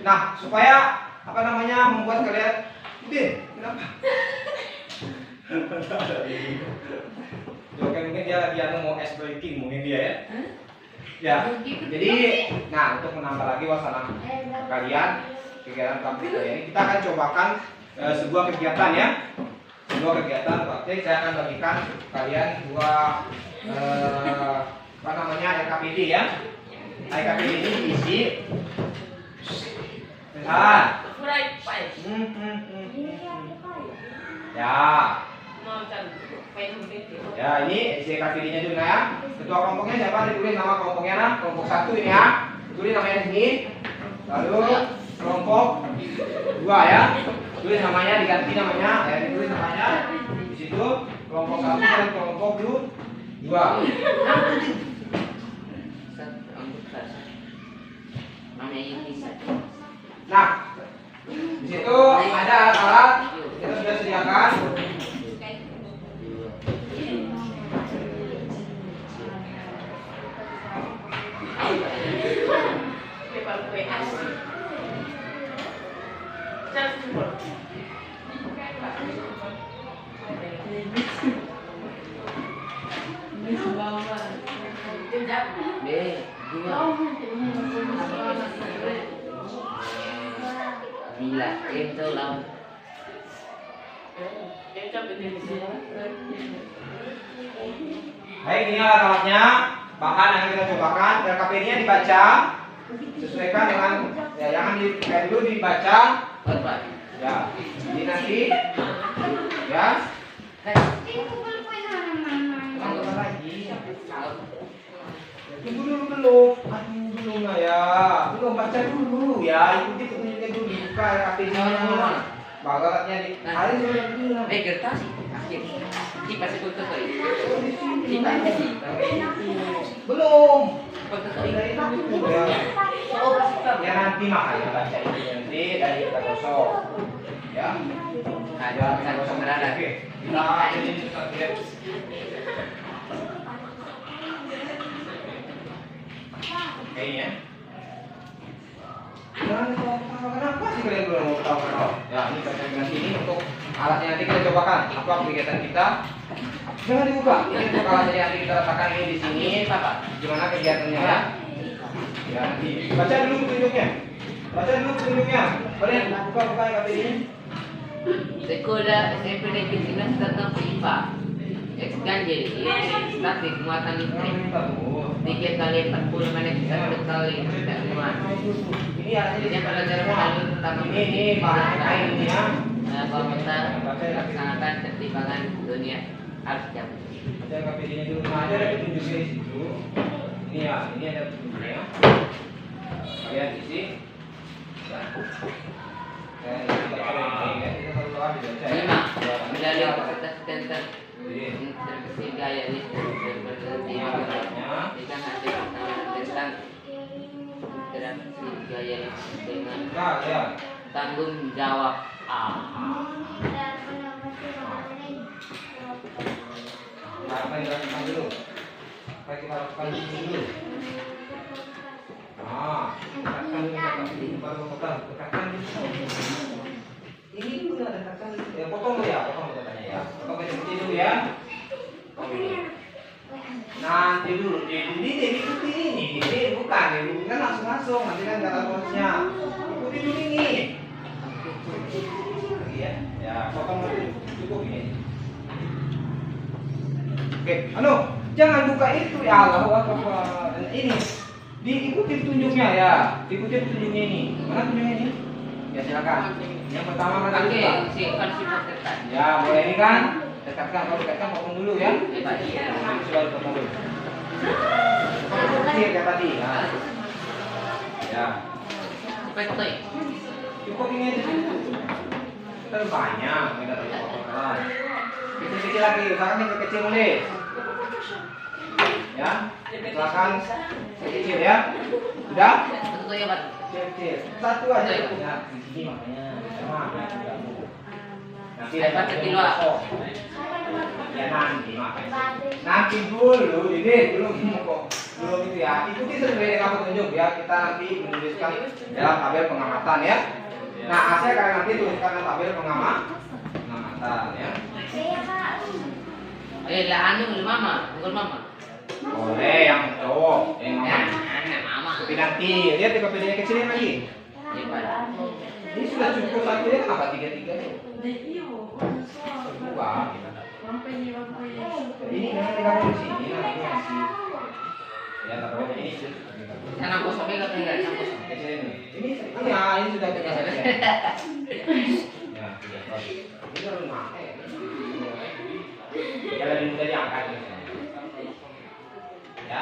Nah, supaya apa namanya membuat kalian, kenapa? Oke, mungkin dia mau ice breaking mungkin dia ya. Ya. Jadi, nah untuk menambah lagi wawasan kalian kegiatan praktik kalian ini, kita akan cobakan sebuah kegiatan ya. Sebuah kegiatan praktik. Saya akan bagikan kalian dua apa namanya LKPD ya. LKPD ini diisi. Nah. Ya. Ya, ini SKPD-nya dulu ya. Ketua kelompoknya siapa? Ditulis nama kelompoknya nah. Kelompok 1 ini ya. Tulis namanya di sini. Lalu kelompok 2 ya. Tulis namanya, diganti namanya, ya ditulis namanya. Di situ kelompok 1 dan kelompok 2. Namanya yang bisa. Nah, di situ ada alat kita sudah sediakan. Bila itu lawan. Baik, ini alat-alatnya, bahan yang kita cobakan. LKPD-nya dibaca, sesuaikan dengan ya, jangan kayak dulu dibaca. Ya, jadi nanti ya. Tunggu dulu belum, belum lah ya, belum baca dulu ya, ikuti petunjuknya dulu, buka LKPD-nya. Bagatnya di hari dulu. Kertas akhir. Kita sebut ke Belum. kita Ya nanti makanya baca itu nanti dari kita gosok. Ya. ada Kita gosok berada. Oke. Kita ini kita Oke ya. Jangan tahu kenapa sih kalian belum mau tahu kenapa? Ya ini kita ini untuk alatnya nanti kita cobakan. Apa kegiatan kita? Jangan dibuka. Ini untuk alatnya nanti kita letakkan ini di sini. Gimana kegiatannya ya? Ya nanti baca dulu petunjuknya. Baca dulu petunjuknya. Kalian buka KPD ini. Sekolah SMP Negeri 9 tentang IPA. X ganjil, statik muatan listrik. 3 kali 40 menit 1 kali tidak muat. Ini alatnya Jadi pelajaran melalui tentang ini bahan kain ini ya. komentar melaksanakan ketimbangan dunia harus jam. Ada KPD-nya dulu. Nah, ada petunjuknya di situ. Ini ya, ini ada petunjuknya. Kalian isi. Ya. Kita selalu habis baca ya. 5. Menjadi kapasitas center intervensi gaya listrik berberhenti jika nanti tentang interaksi gaya listrik dengan Nah, ya. tanggung jawab A. Nah, apa yang dilakukan dulu? Apa yang kita lakukan dulu? Nah, tekan dulu, baru tekan dulu. Ini dulu ada tekan dulu. Ya, potong ya, potong katanya ya. Potong kecil-kecil dulu ya. Nanti dulu, ikuti ini bukan, kan langsung nanti kan kata bosnya. Ikuti dulu ini. Iya, ya, potong dulu, cukup ini. Oke, jangan buka itu ya Allah, ini diikuti petunjuknya ya, diikuti petunjuknya ini. Mana petunjuknya ini? Ya silakan. Yang pertama mana dulu Pak? Si tekan. Ya, boleh ini kan? Dekatkan, kalau dekatkan potong dulu ya. Sudah potong dulu. Kecil kayak tadi. Nah. Ya. Betul. Cukup ini aja. Terlalu banyak, tidak terlalu potong. Kecil-kecil lagi, usahakan yang kecil dulu. Ya, silakan kecil ya. Sudah? Betul ya Pak. Kecil. Satu aja. Ya, di sini makanya. Sama. Nanti Dapat sekilo. Ya nanti makanya. Nanti dulu, ini belum itu ya. Ikuti sesuai dengan petunjuk ya. Kita nanti menuliskan dalam tabel pengamatan ya. Nah, hasil kalian nanti tuliskan dalam tabel pengamatan ya. Lah anu mama, bukan mama. Boleh yang cowok, yang mama. Anak mama. Tapi nanti lihat di KPD-nya kecilin lagi. Ya Pak. Ini sudah cukup satu ya, kenapa tiga-tiga nih? Dua. Ini memang digabung di sini, nanti masih. Ya, tapi ini sudah. Sana bos sampai enggak enggak sana bos. Ini ya, ini sudah kita saja. Ya, sudah bagus. Ini baru pakai. Ya, lebih mudah diangkat. Ya.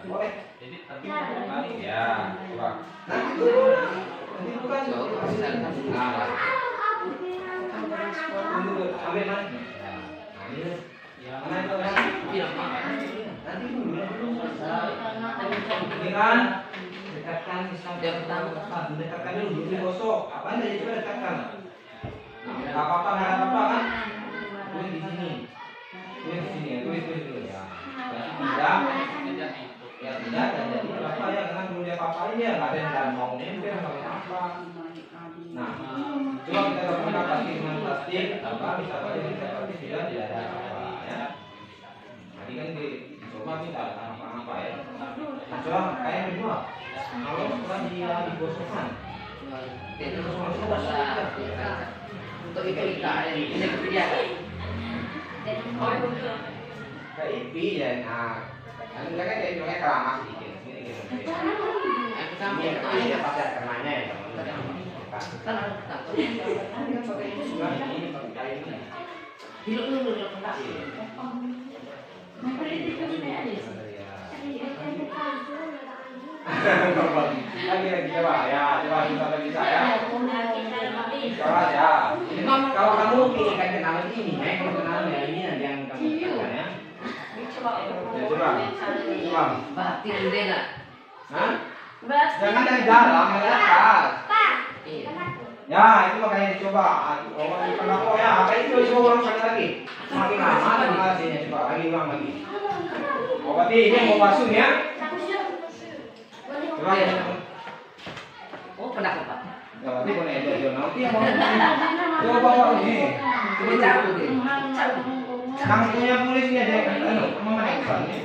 Boleh. Jadi tapi kali ya. Coba. Nah, itu Nanti bukan. So, misalkan salah. Tunggu, ambil mana? Mana itu ya? Bilang apa? Nanti dulu. Ini kan dekatkan Yang pertama. dekatkan dulu digosok. Apaan tadi coba dekatkan? Nggak apa-apa, nggak apa-apa kan? Tulis di sini. Tulis di sini ya, tulis dulu ya. Tidak. Ya tidak dan jadi apa ya karena belum dia apa-apain ya nggak ada yang dalam mau nempel nggak apa. Nah, coba kita lakukan plastik dengan plastik apa bisa plastik tidak ada apa ya. Tadi kan dicoba kita ada apa-apa ya. Nah, coba kayak yang kedua. Kalau setelah dia digosokkan, Untuk itu ini kerja. kayak ipi ya. Nah, kan mereka kayak hidungnya keramas sedikit. Ini gitu. Yang pertama Ini itu ini pasti ada kemana ya teman-teman. kan harus takut. Nah, ini pakai kain ini. Hidup dulu dulu. Lagi coba ya, coba kita bisa ya. Coba ya. Kalau kamu ingin kan kenalan ini, kamu kenalan ya ini yang kamu kenalan ya. Ya coba, coba. Batin dia nak. Hah? Jangan dari dalam, dari atas. Iya. Ya, itu makanya dicoba. Orang kenapa ya? Kayak itu coba ulang sekali lagi. Semakin lama lagi hasilnya coba lagi ulang lagi. Oh, berarti ini mau basuh ya? Coba ya. Oh, pernah apa? Ya, berarti boleh aja nanti yang mau. Coba bawa ini. Coba cabut deh. Cabut. Kamu punya tulisnya deh. Anu, mana ini?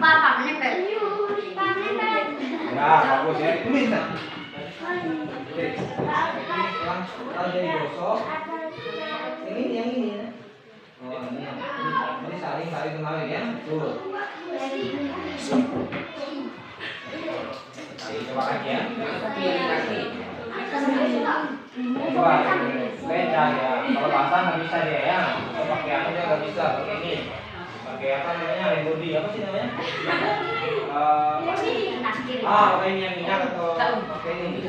Papa menempel. Ya, bagus ya. Tulis nah. Tulis. Kalau jadi gosok. Yang ini ya. Oh, ini. Ini saling kenalin ya. Tuh. Coba lagi ya. Pilih lagi. Coba beda ya. Kalau basah nggak bisa dia ya. Kalau pakai apa dia nggak bisa. Pakai ini. Pakai apa namanya? Rebody apa sih namanya? Pakai ini yang minyak atau pakai ini?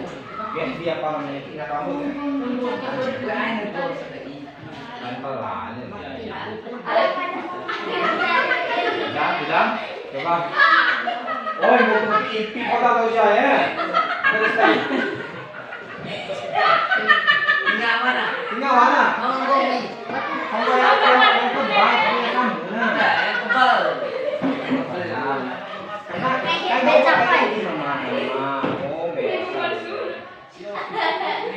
Biar dia apa namanya? Minyak rambut ya. Pelan-pelan. Ya, bilang. Coba. Oh, ibu pipi kota tahu saya. Terus kan. Tinggal mana? Tinggal mana? Monggo nih. Kamu yang tebal, kamu yang kamu. Enggak, yang tebal. Karena capek di mana? Oh, beda.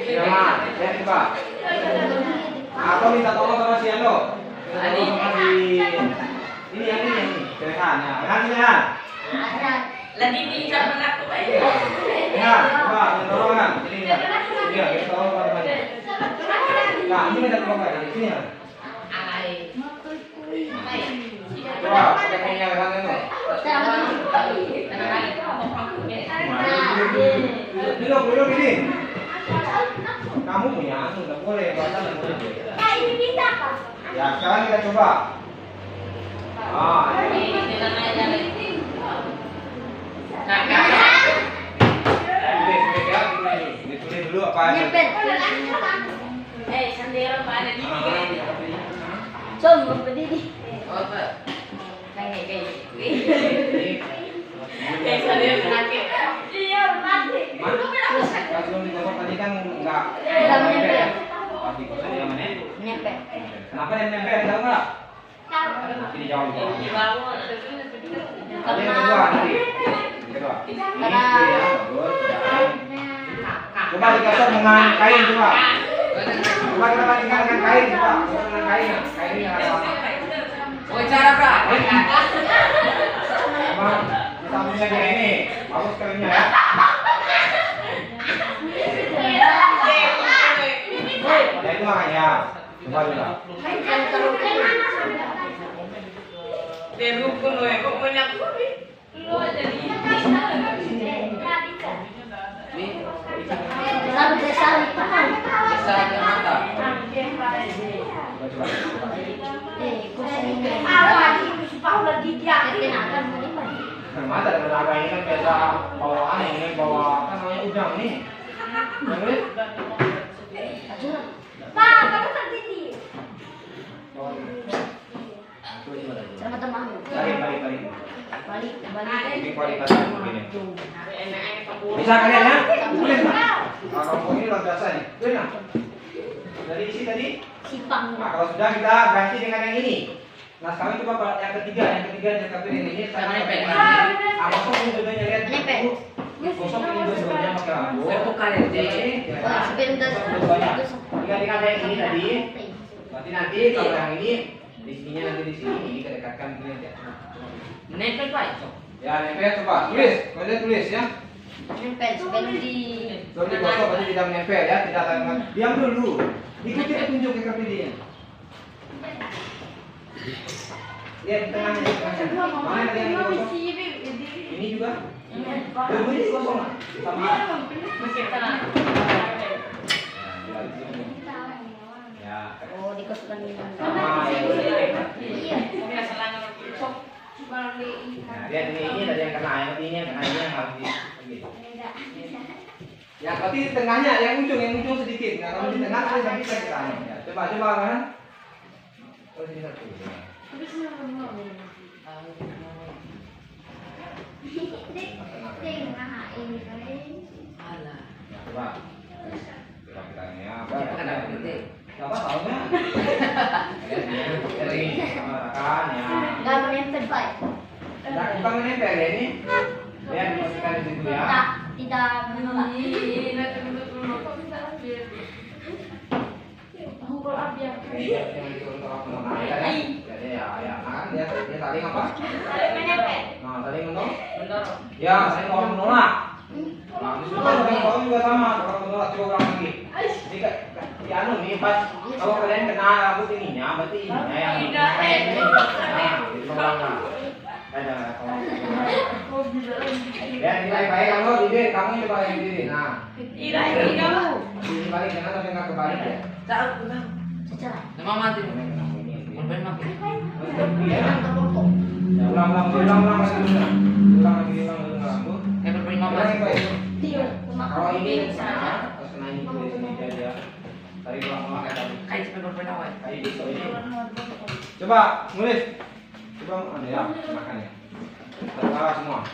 Ya, ya coba. Atau minta tolong sama si Ando. Ini yang ini. Cekan ya. Hatinya. Lagi bisa mengaku Ya, coba tolong kan. Ini ya. Iya, kita tolong apa-apa. Nah, ini minta tolong kan di sini ya. Coba, pakai minyak kan itu. Duduk ini. Kamu punya anu, nggak boleh batal nggak boleh. ini bisa Pak. Ya, sekarang kita coba. Ditulis dulu apa aja. Sendiri mana di sini? Coba berdiri. Oh, apa? Kayak sendiri kaki. Iya, mati. Pas belum digosok tadi kan nggak nempel ya. Pas digosok dia mana? Nyempel. Kenapa dia nempel? Tahu nggak? Nanti dijawab. Ada yang kedua nanti. Kedua. Ini ya, bagus. Coba digosok dengan kain coba. Coba kita bandingkan dengan kain coba. Dengan kain. Kain ini ada apa? Oh, cara berapa? Coba kita punya dia ini. Bagus kainnya ya. Ya itu makanya. Coba dulu. Berukun loh, kok banyak lu aja di Bisa ke mata. Coba. mata dari naga ini kan biasa bawaan ini bawa apa namanya udang nih. Boleh? Pak, kamu sendiri. Sama teman. Balik. Balik. Ini kualitasnya begini. Bisa kalian ya? Boleh nggak? Nah, kalau ini luar biasa nih. Boleh nggak? Dari isi tadi? Sipang. Nah, kalau sudah kita ganti dengan yang ini. Nah, sekarang coba yang ketiga yang kabin ini saya nempel. Gosok ini dua-duanya lihat. Nempel. Gosok ini dua-duanya pakai lampu. Saya bukan ini. Sebentar. Tinggal yang ini tadi. Nanti kalau yang ini di sininya nanti di sini ini kedekatkan ini aja. Nempel Pak. Ya, nempel coba. Tulis, kalian tulis ya. Nempel sebelum di. Kalau digosok berarti tidak menempel ya, tidak akan. Diam dulu. Ikuti petunjuk yang KPD-nya. Lihat di tengahnya, di tengahnya. Mana tadi yang digosok? Ini juga. Dua-duanya digosok nggak? Sama. Ya. Oh, dikosongkan ini. Sama ya. Iya. Nah, lihat ini tadi yang kena, yang ini yang harus di. Ya, berarti di tengahnya yang ujung sedikit. Nah, kalau di tengah ada yang bisa kita. Ya, coba kan. Oh, sini satu. Alah. Ya, coba. Coba kita ini ya. Kan ada gede. Siapa tahu ya? Dari kan ya. Enggak menempel, Pak. Nah, bukan menempel ya ini. Lihat dimasukkan di situ ya. Tidak menolak. Jadi ya, kan dia saling apa? Menempel. Nah, saling menolak. Ya, saling kalau menolak. Nah, di situ kalau juga sama, kalau menolak coba ulang lagi. Jadi di anu nih pas kalau kalian kena rambut ininya, berarti ininya yang nah, itu ulang. Ada kalau. Ya, nilai baik kamu Didin, kamu coba yang Didin. Nah. Ini kamu. Dibalik kanan tapi enggak kebalik ya. Tahu benar. Secara. Nama mati. Bermain mati. Ya, ulang lagi dulu. Ulang lagi rambut. Bermain mati. Kalau ini harus kena ini dulu di sini aja. Tarik ulang kayak tadi. Kayak sampai bermain awal. Kayak gitu ini. Coba nulis. Coba ada ya makannya. Tertawa semua.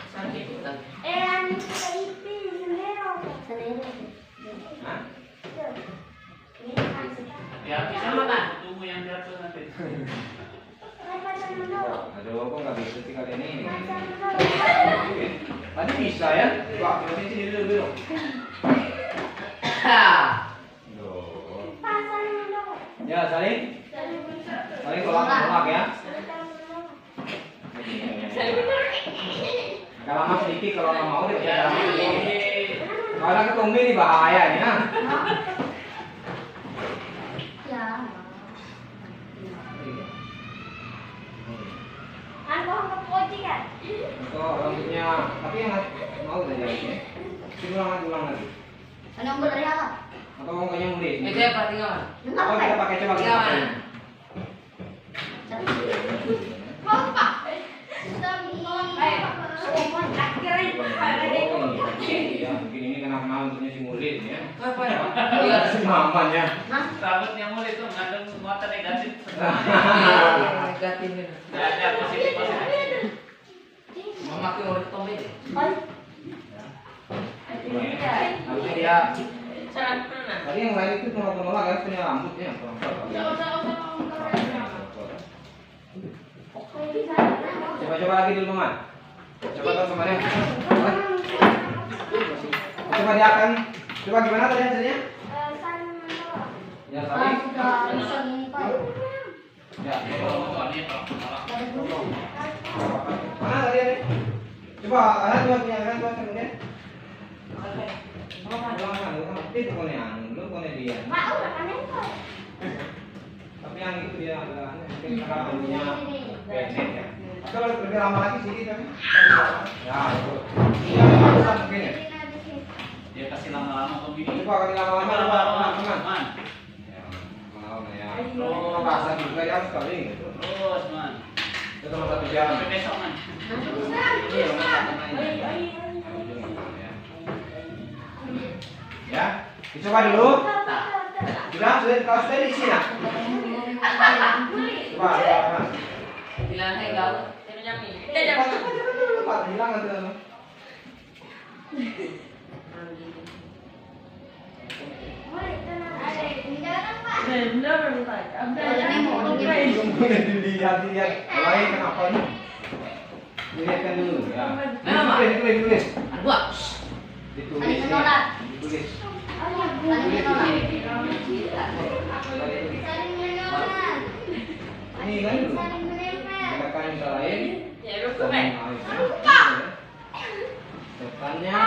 Hah? Ya, bisa makan. Tunggu yang di atas nanti. Aduh, kok nggak bisa sih kali ini? Tadi bisa ya? Coba kita sini dulu. Loh. Ya, saling tolak ya. Agak lama sedikit kalau nggak mau deh. Kalau ketumbi ini bahaya nih ya. Untuk rambutnya, tapi yang mau udah jadi ya. Ulang lagi. Menunggu dari apa? Atau mau kayaknya murid? Ini saya pertinggalan. Atau kita pakai coba kita pakai. Mau Pak? Ya, mungkin ini kenal untuknya si murid ya. Apa ya? Iya, si maman ya. Rambutnya mulai itu mengandung muatan negatif. Negatif ini. Ada positif. Mama aku mau tombe. Nanti dia. Tadi yang lain itu menolak ya punya rambutnya. Coba lagi dulu Maman. Coba tahu kemarin. Coba dia akan. Coba gimana tadi hasilnya? Ya saling. Ya. Mana tadi ini? Coba ada dua punya kan dua kemudian. Itu konean, lu kone dia. Tapi yang itu dia ada mungkin karena punya pendek ya. Kalau lebih lama lagi sih kan. Ya, itu. Iya, bisa mungkin ya. Dia kasih lama-lama begini. Coba kali lama-lama teman-teman. Man. Ya, mau ya. Oh, bahasa juga ya sekali gitu. Terus, man. Itu cuma 1 jam. Sampai besok man. Iya, ya, dicoba dulu. Sudah kalau sudah diisi nak. Coba. Bilang saya gaul. Cepat hilang nanti lalu. Dilihat, lain kenapa nih? Dilihatkan dulu ya. Ditulis. Buat. Ditulis. Ini kan dulu. Gunakan yang lain. Depannya.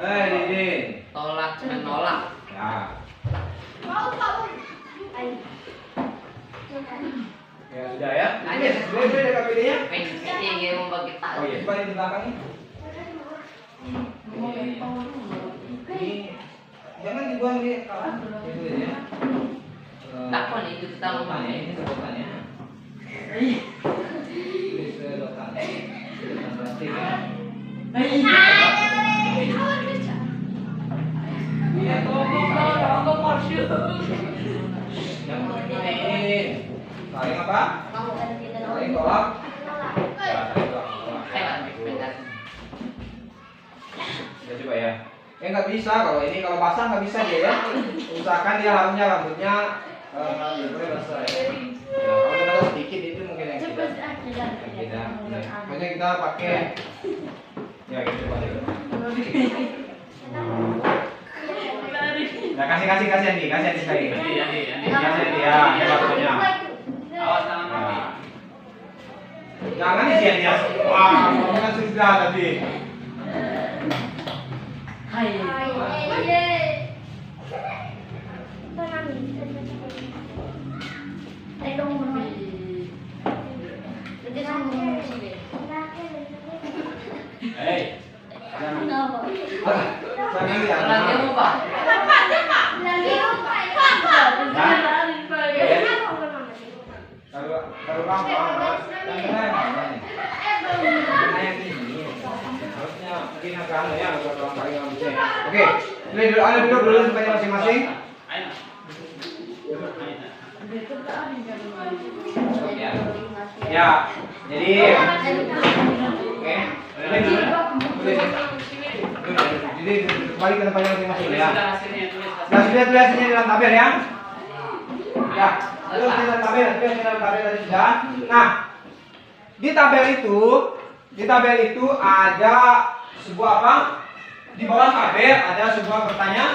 Didin. Tolak menolak. Ya. Ya sudah ya. Sudah ada KPD-nya. Pengen yang membagi tak. Oh iya, coba di belakang nih. Ini jangan dibuang di kawan. Itu ya. Tak pun itu kita mau Sedotannya, ini sedotannya. Ini sedotannya. Sedotan plastik ya. Yang ini saling apa? Saling tolak. Ya, saling tolak. Ya coba ya. Nggak bisa kalau ini, kalau basah nggak bisa dia ya. Usahakan dia harusnya rambutnya boleh basah ya. Ya, kalau kita sedikit itu mungkin yang tidak. Pokoknya kita pakai ya gitu coba dulu. Nah, kasih Andi sekali. Andi. Kasih Andi ya, hebat pokoknya. Awas tangan mati. Jangan isi Andi ya. Wah, kamu kan sudah tadi. Hei, Jangan Orang dia jangan. mau pak. Kalau kamu harusnya mungkin agak ya agak kurang kali rambutnya. Oke, duduk dulu tempatnya masing-masing. ayo. Ya, jadi oke. Jadi kembali ke tempatnya masing-masing Tulis ya. sudah hasilnya, tulis Nah, hasilnya. sudah tulis hasilnya dalam tabel ya. Ya, tulis dalam tabel tadi sudah. Nah, di tabel itu ada sebuah apa? Di bawah tabel ada sebuah pertanyaan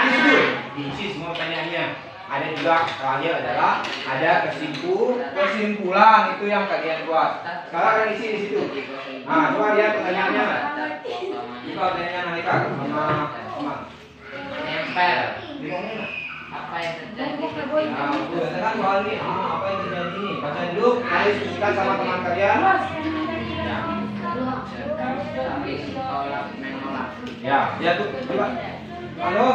di situ. Diisi semua pertanyaannya. Ada juga terakhir adalah ada kesimpulan itu yang kalian buat. Sekarang kalian isi di situ. Nah, coba lihat pertanyaannya. Buka pertanyaan Alika sama teman. Nempel. Di mana? Apa yang terjadi? Nah, udah kan soal ini apa yang terjadi? Baca dulu, mari diskusikan sama teman kalian. Ya. Tapi tolak menolak. Ya, dia tuh coba. Halo.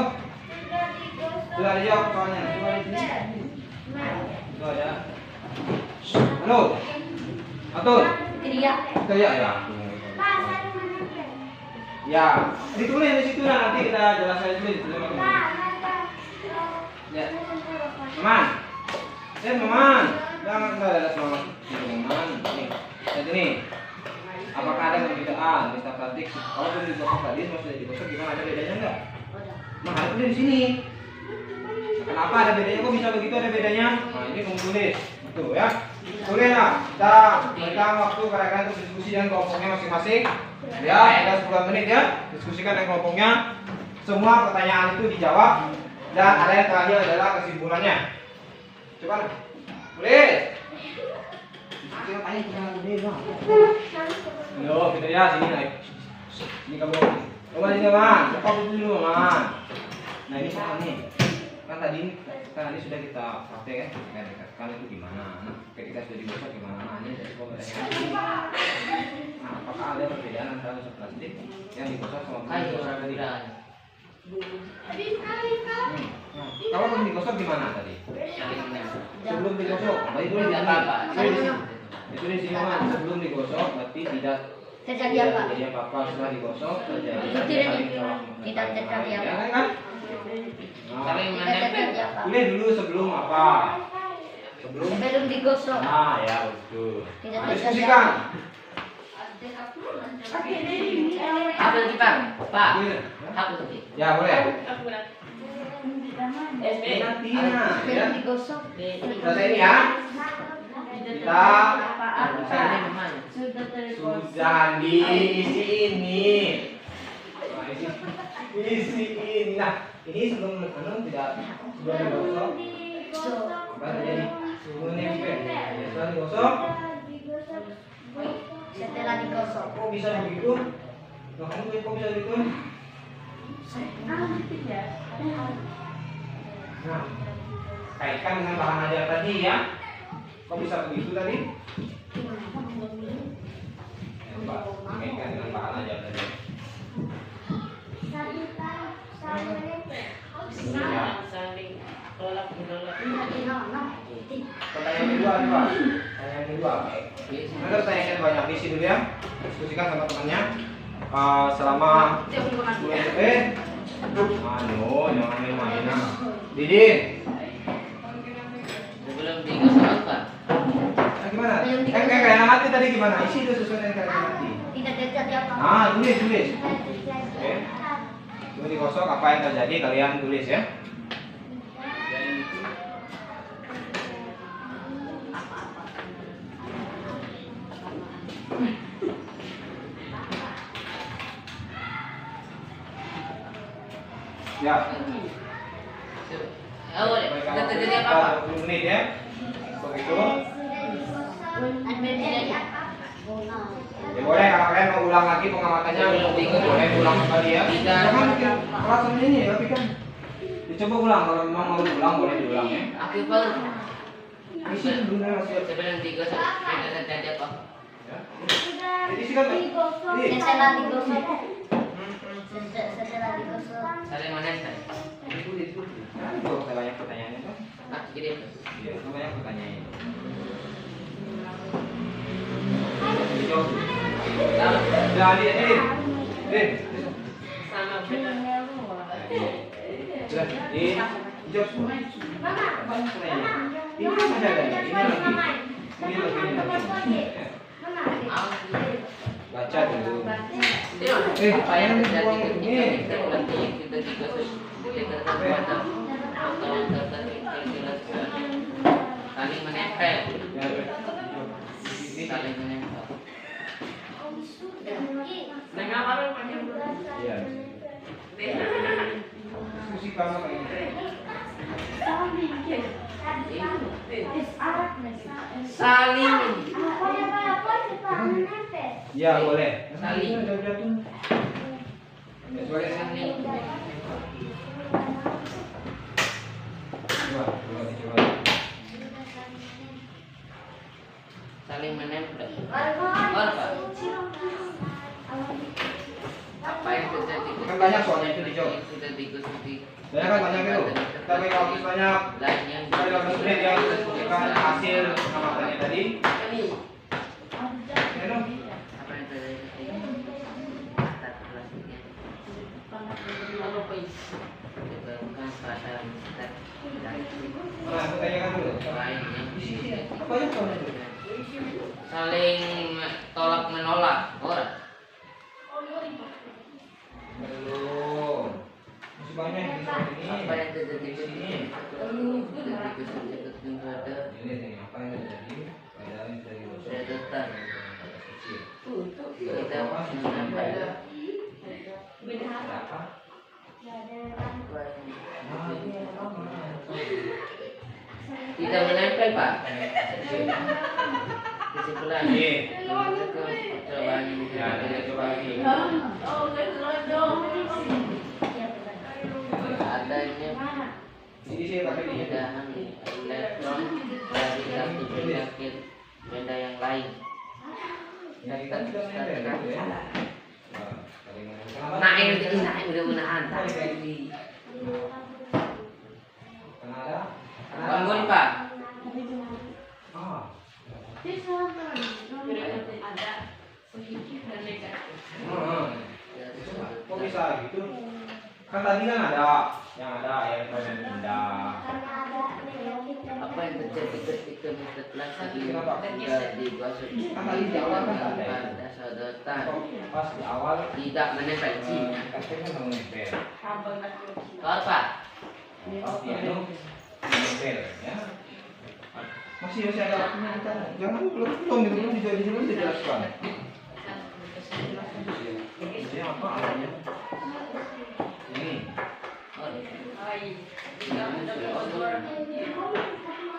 Sudah dijawab soalnya. Coba di sini. Sudah ya. Halo. Atur. Itu ya ya. Ya, ditulis di situ nah, nanti kita jelaskan dulu di situ. Ya. Teman. Teman. Jangan ada semangat. Teman. Nih. Lihat ini. Apakah ada perbedaan lista praktik? Kalau sudah digosok tadi, sudah digosok gimana, ada bedanya enggak? Nah, harusnya di sini. Kenapa ada bedanya? Kok bisa begitu ada bedanya? Nah, ini kamu tulis. Itu ya. Tulis lah. Kita berikan waktu kalian untuk diskusi dengan kelompoknya masing-masing. Ya, ada 10 menit ya. Diskusikan dengan kelompoknya. Semua pertanyaan itu dijawab dan ada yang terakhir adalah kesimpulannya. Coba tulis. Kita tanya kita gede bang. Loh, kita ya sini naik. Ini kamu. Coba sini man. Coba dulu man. Nah ini soal nih. Kan tadi sudah kita praktek kan itu gimana? Nah, ketika sudah digosok gimana? Nah, ini dari semua pertanyaan. Nah, apakah ada perbedaan antara gosok plastik yang digosok sama Ayo, gosok tadi? udah. Nah, kalau belum digosok gimana tadi? Saling menempel. Sebelum digosok, berarti dulu Tidak apa-apa. itu di sini man. Sebelum digosok berarti tidak Terjadi apa? terjadi apa-apa. Setelah digosok terjadi Itu tidak saling tolak tidak terjadi menempel. apa? Ya kan? Nah, Saling Tidak menempel. terjadi apa? tulis dulu sebelum apa? Sebelum. Sebelum digosok. Nah, ya betul. Tidak Nah, terjadi diskusikan. Apa lagi Pak? Pak. Iya. Apa lagi? Ya boleh. SB. Nanti ya. Sebelum digosok. Selesai ini ya. Kita Saya ini mana? sudah diisi ini. Nah, isi ini. Nah, ini sebelum tidak sebelum digosok. Apa terjadi? Sebelum nempel. Setelah digosok. Setelah digosok. Kok bisa begitu? Nah, kamu kok bisa begitu? Nah, kaitkan dengan bahan ajar tadi ya. Kok bisa begitu tadi? Coba kaitkan dengan bahan ajar tadi. Ya. Pertanyaan kedua, coba. Pertanyaan kedua. Anda pertanyaan banyak di sini dulu ya. Diskusikan sama temannya. Selama 10 menit. Jangan main-main. Didin. Sebelum digosok apa? Nah, gimana? Kayak mati tadi gimana? Isi itu sesuai dengan kayak mati. Tidak terjadi apa? Ah, tulis. Oke. Sebelum digosok apa yang terjadi kalian tulis ya. Ya. Oh, boleh. Tidak terjadi apa-apa. 20 menit ya. Begitu. Ya boleh kalau kalian mau ulang lagi pengamatannya boleh ulang kembali ya. Jangan bikin kelas ini ya, tapi kan dicoba ulang kalau memang mau diulang boleh diulang ya. Aku baru. Isi dulu masih. Sebelum digosok tidak terjadi apa? Jadi sih kan. Setelah digosok. Setelah digosok. Saling menempel. Tulis. Kalau banyak pertanyaannya kan. Nah, gini. Iya, banyak pertanyaannya. Jadi ini. Sama beda. Sudah, dijawab semua. Banyak pertanyaan. Ini masih ada ya? Ini lagi. Baca dulu. Apa yang terjadi ketika kita digosok tidak terbuat saling menempel. Saling menempel. Iya. Diskusi kamu kayak ini. Saling. Ya boleh. Saling. Ya, boleh. Saling. Coba. Saling menempel. Apa yang terjadi Kan banyak soalnya itu dijawab. yang sudah digosok Banyak kan banyak itu. Tapi kalau banyak lainnya sekali 15 menit yang disebutkan hasil pengamatannya tadi. Ya dong. apa yang terjadi atas plastiknya diberikan pada step Nah, aku tanyakan dulu. lain yang Apa yang soalnya itu? saling tolak menolak orang Belum. Masih banyak yang di sini. apa yang terjadi di sini Ini apa yang terjadi? Pada yang dari bosok. sedatan Kecil. kita menambah Berapa? tidak menempel Pak kesimpulan Ini. percobaan Ya, kita coba lagi. adanya Sini tapi di pemindahan elektron dari satu penyakit benda yang lain. Nah ini mudah-mudahan tadi. ada. Bangun Pak. Ah. Kok bisa gitu? Kan tadi kan ada yang ada yang pindah. Apa yang terjadi ketika setelah Kenapa? tidak digosok? Kan tadi di awal kan ada ya. Pada sedotan Pas di awal tidak menempel cinya. katanya nggak menempel. Keluar Pak. Pas dia itu menempel ya. Masih ada waktunya kita. Jangan belum dijelaskan. Ini apa adanya? Ini.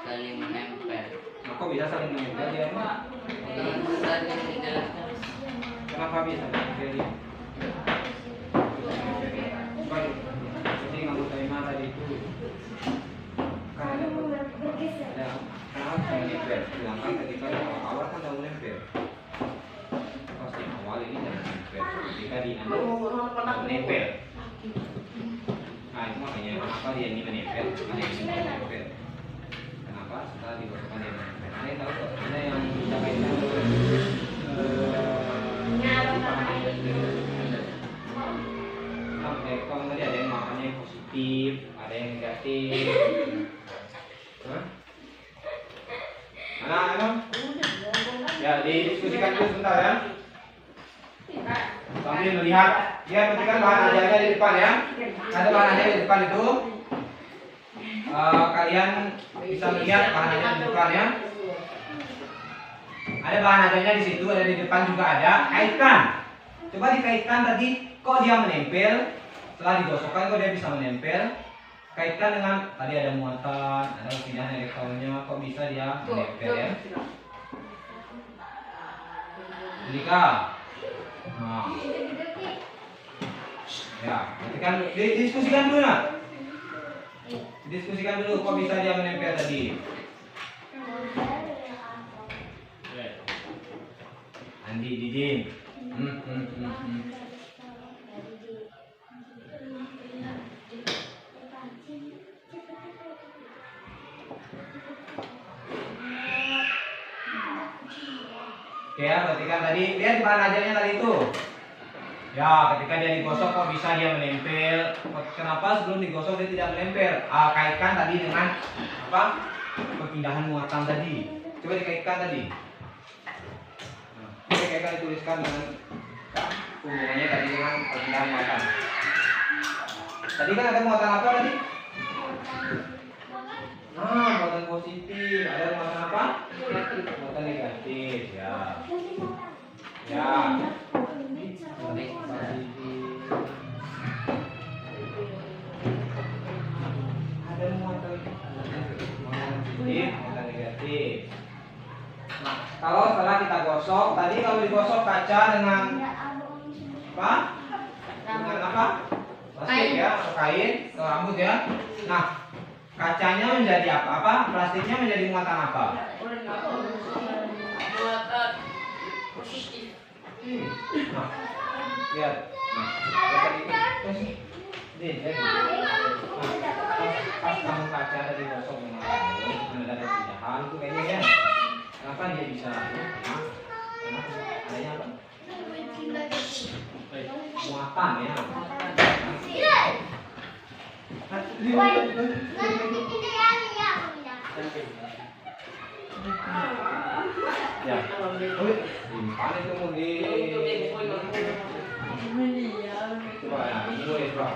Saling menempel. Nah, kok bisa saling menempel dia? Tadi dijelaskan. Kenapa bisa menempel dia? Baik. Jadi kamu terima tadi itu. Kan ada kenapa bisa menempel? Sedangkan ketika di awal kan tidak menempel. Pas di awal ini jangan menempel. Ketika di menempel. Nah itu makanya kenapa dia ini menempel, dia ini menempel. Kenapa setelah digosokkan dia menempel? Anda tahu kok, ada yang bisa kaitan kalau tadi ada yang makannya yang positif, ada yang negatif. Hah? Mana emang? Ya didiskusikan dulu sebentar ya. Sambil melihat, dia perhatikan bahan ajarnya di depan ya. Ada bahan ajar di depan itu. Kalian bisa melihat bahan ajar di depan ya. Ada bahan ajarnya di situ, ada di depan juga ada. Kaitkan. Coba dikaitkan tadi, kok dia menempel? Setelah digosokkan kok dia bisa menempel? Kaitkan dengan tadi ada muatan, ada perpindahan elektronnya, kok bisa dia menempel ya? Jika nah. Ya, nanti kan didiskusikan dulu ya. Diskusikan dulu kok bisa dia menempel tadi. Andi Didin. Oke ya, perhatikan tadi, lihat di bahan ajarnya tadi itu. Ya, ketika dia digosok kok bisa dia menempel? Kenapa sebelum digosok dia tidak menempel? Kaitkan tadi dengan apa? Perpindahan muatan tadi. Coba dikaitkan tadi. Coba dikaitkan, dituliskan dengan hubungannya tadi dengan perpindahan muatan. Tadi kan ada muatan apa tadi? Nah, muatan positif. Ada muatan apa? Muatan negatif. Ya. Ya. Ada muatan positif, muatan negatif. Nah, kalau setelah kita gosok, tadi kalau digosok kaca dengan apa? Dengan apa? Plastik ya, atau kain, atau rambut ya. Nah, kacanya menjadi apa? Plastiknya menjadi muatan apa? Muatan positif. Nah, lihat. Pas kamu kaca dari gosok dengan ada perpindahan itu kayaknya ya. Kenapa dia bisa? Karena adanya apa? Muatan ya. Ya. Dimana itu mau di? Coba ya, ini boleh coba.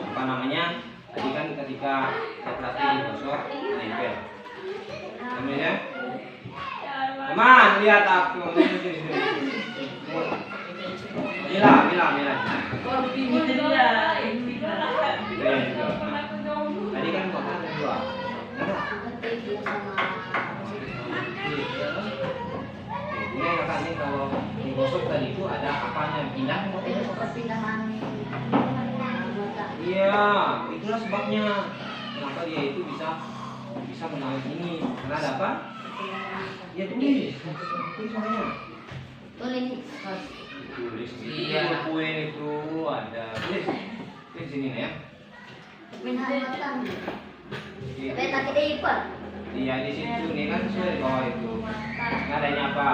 Apa namanya? Tadi kan ketika plastik digosok menempel. Namanya? Teman, lihat aku. Mila. Tadi kan kotak dua. Ini katanya kalau digosok tadi itu ada apanya pindah? Perpindahan. Iya, itulah sebabnya kenapa dia itu bisa menarik ini. Karena ada apa? Ya tulis makanya. Tulis. Iya. Poin itu ada tulis di sini ya. Perpindahan mata. Iya. Beta kita ikut. Iya di situ nih kan sesuai di bawah itu. Ini adanya apa?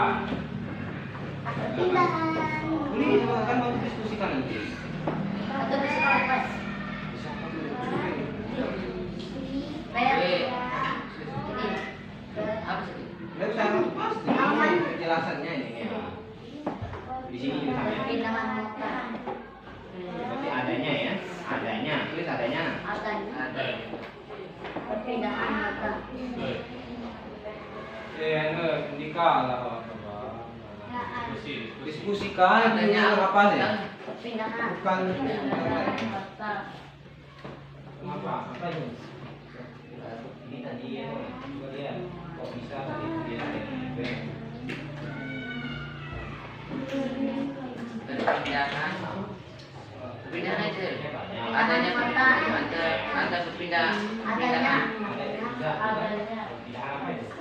Perpindahan. Ini kan mau diskusikan nanti. Atau bisa pas. Bisa Bayar. Apa sih? nggak usah pasti penjelasannya ini ya. Di sini juga sama ya. Perpindahan mata. Berarti adanya ya, adanya tulis adanya. Ada. Perpindahan mata. Indika lah diskusikan Adanya apa nih? Perpindahan. Bukan Mata. apa ini? Ini tadi ya, coba lihat kok bisa tadi dia Perpindahan. Perpindahan aja. Adanya ada perpindahan. Adanya.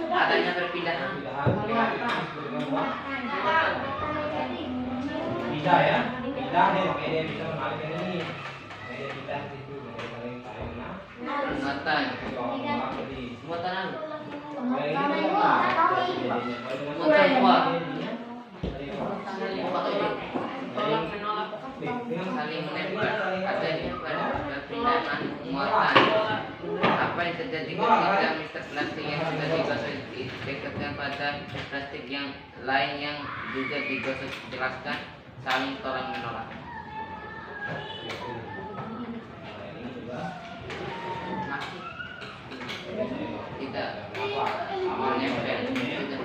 Adanya perpindahan. Bisa ya, bisa deh makanya dia bisa menarik yang ini. Makanya dia pindah ke situ, makanya paling Muatan. jadi Muatan apa? Muatan kuat. Saling menempel. Adanya perpindahan muatan. Apa yang terjadi ketika Mr. Plastik yang sudah digosok dekatkan pada plastik yang lain yang juga digosok, jelaskan saling tolak menolak. Masih tidak menempel, tidak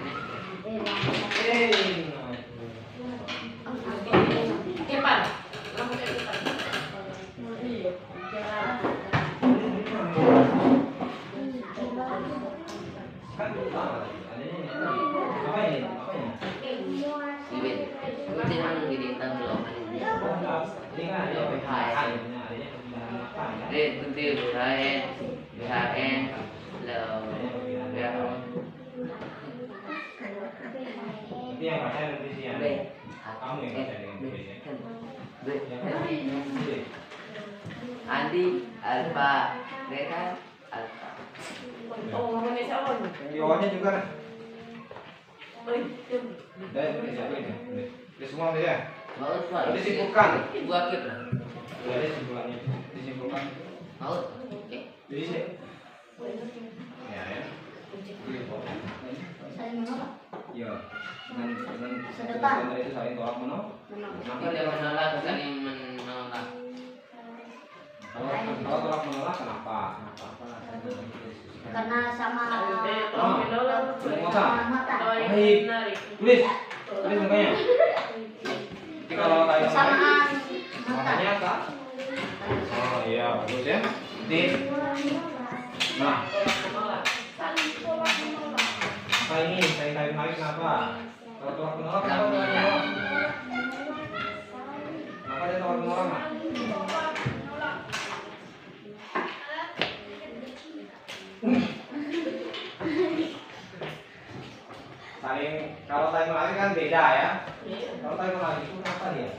Tapi yang baca Indonesia kamu yang baca Indonesia. Andi alfa beta alfa. Di bawahnya juga nah. Dan siapa ini? Di semua bisa. Mau semua. Disimpulkan. Buat kita. Ada simpulannya. Disimpulkan. Mau. Oke. Jadi sih. Ya ya. Saling menolak. Iya. Dengan Sedepan. itu saling tolak menolak. Tidak menolak, saling menolak. Kalau tolak menolak kenapa? Karena sama Mata. mata. Baik. Tulis. Tulis mukanya. Jadi kalau kayak Samaan mata. makanya apa? Oh iya bagus ya. Nanti. Nah. Apa ini? Saya tarik kenapa? Kalau tolak menolak kenapa? Kenapa dia tolak menolak? Nah? Saling kalau saling menarik kan beda ya. Kalau saling menarik itu apa dia?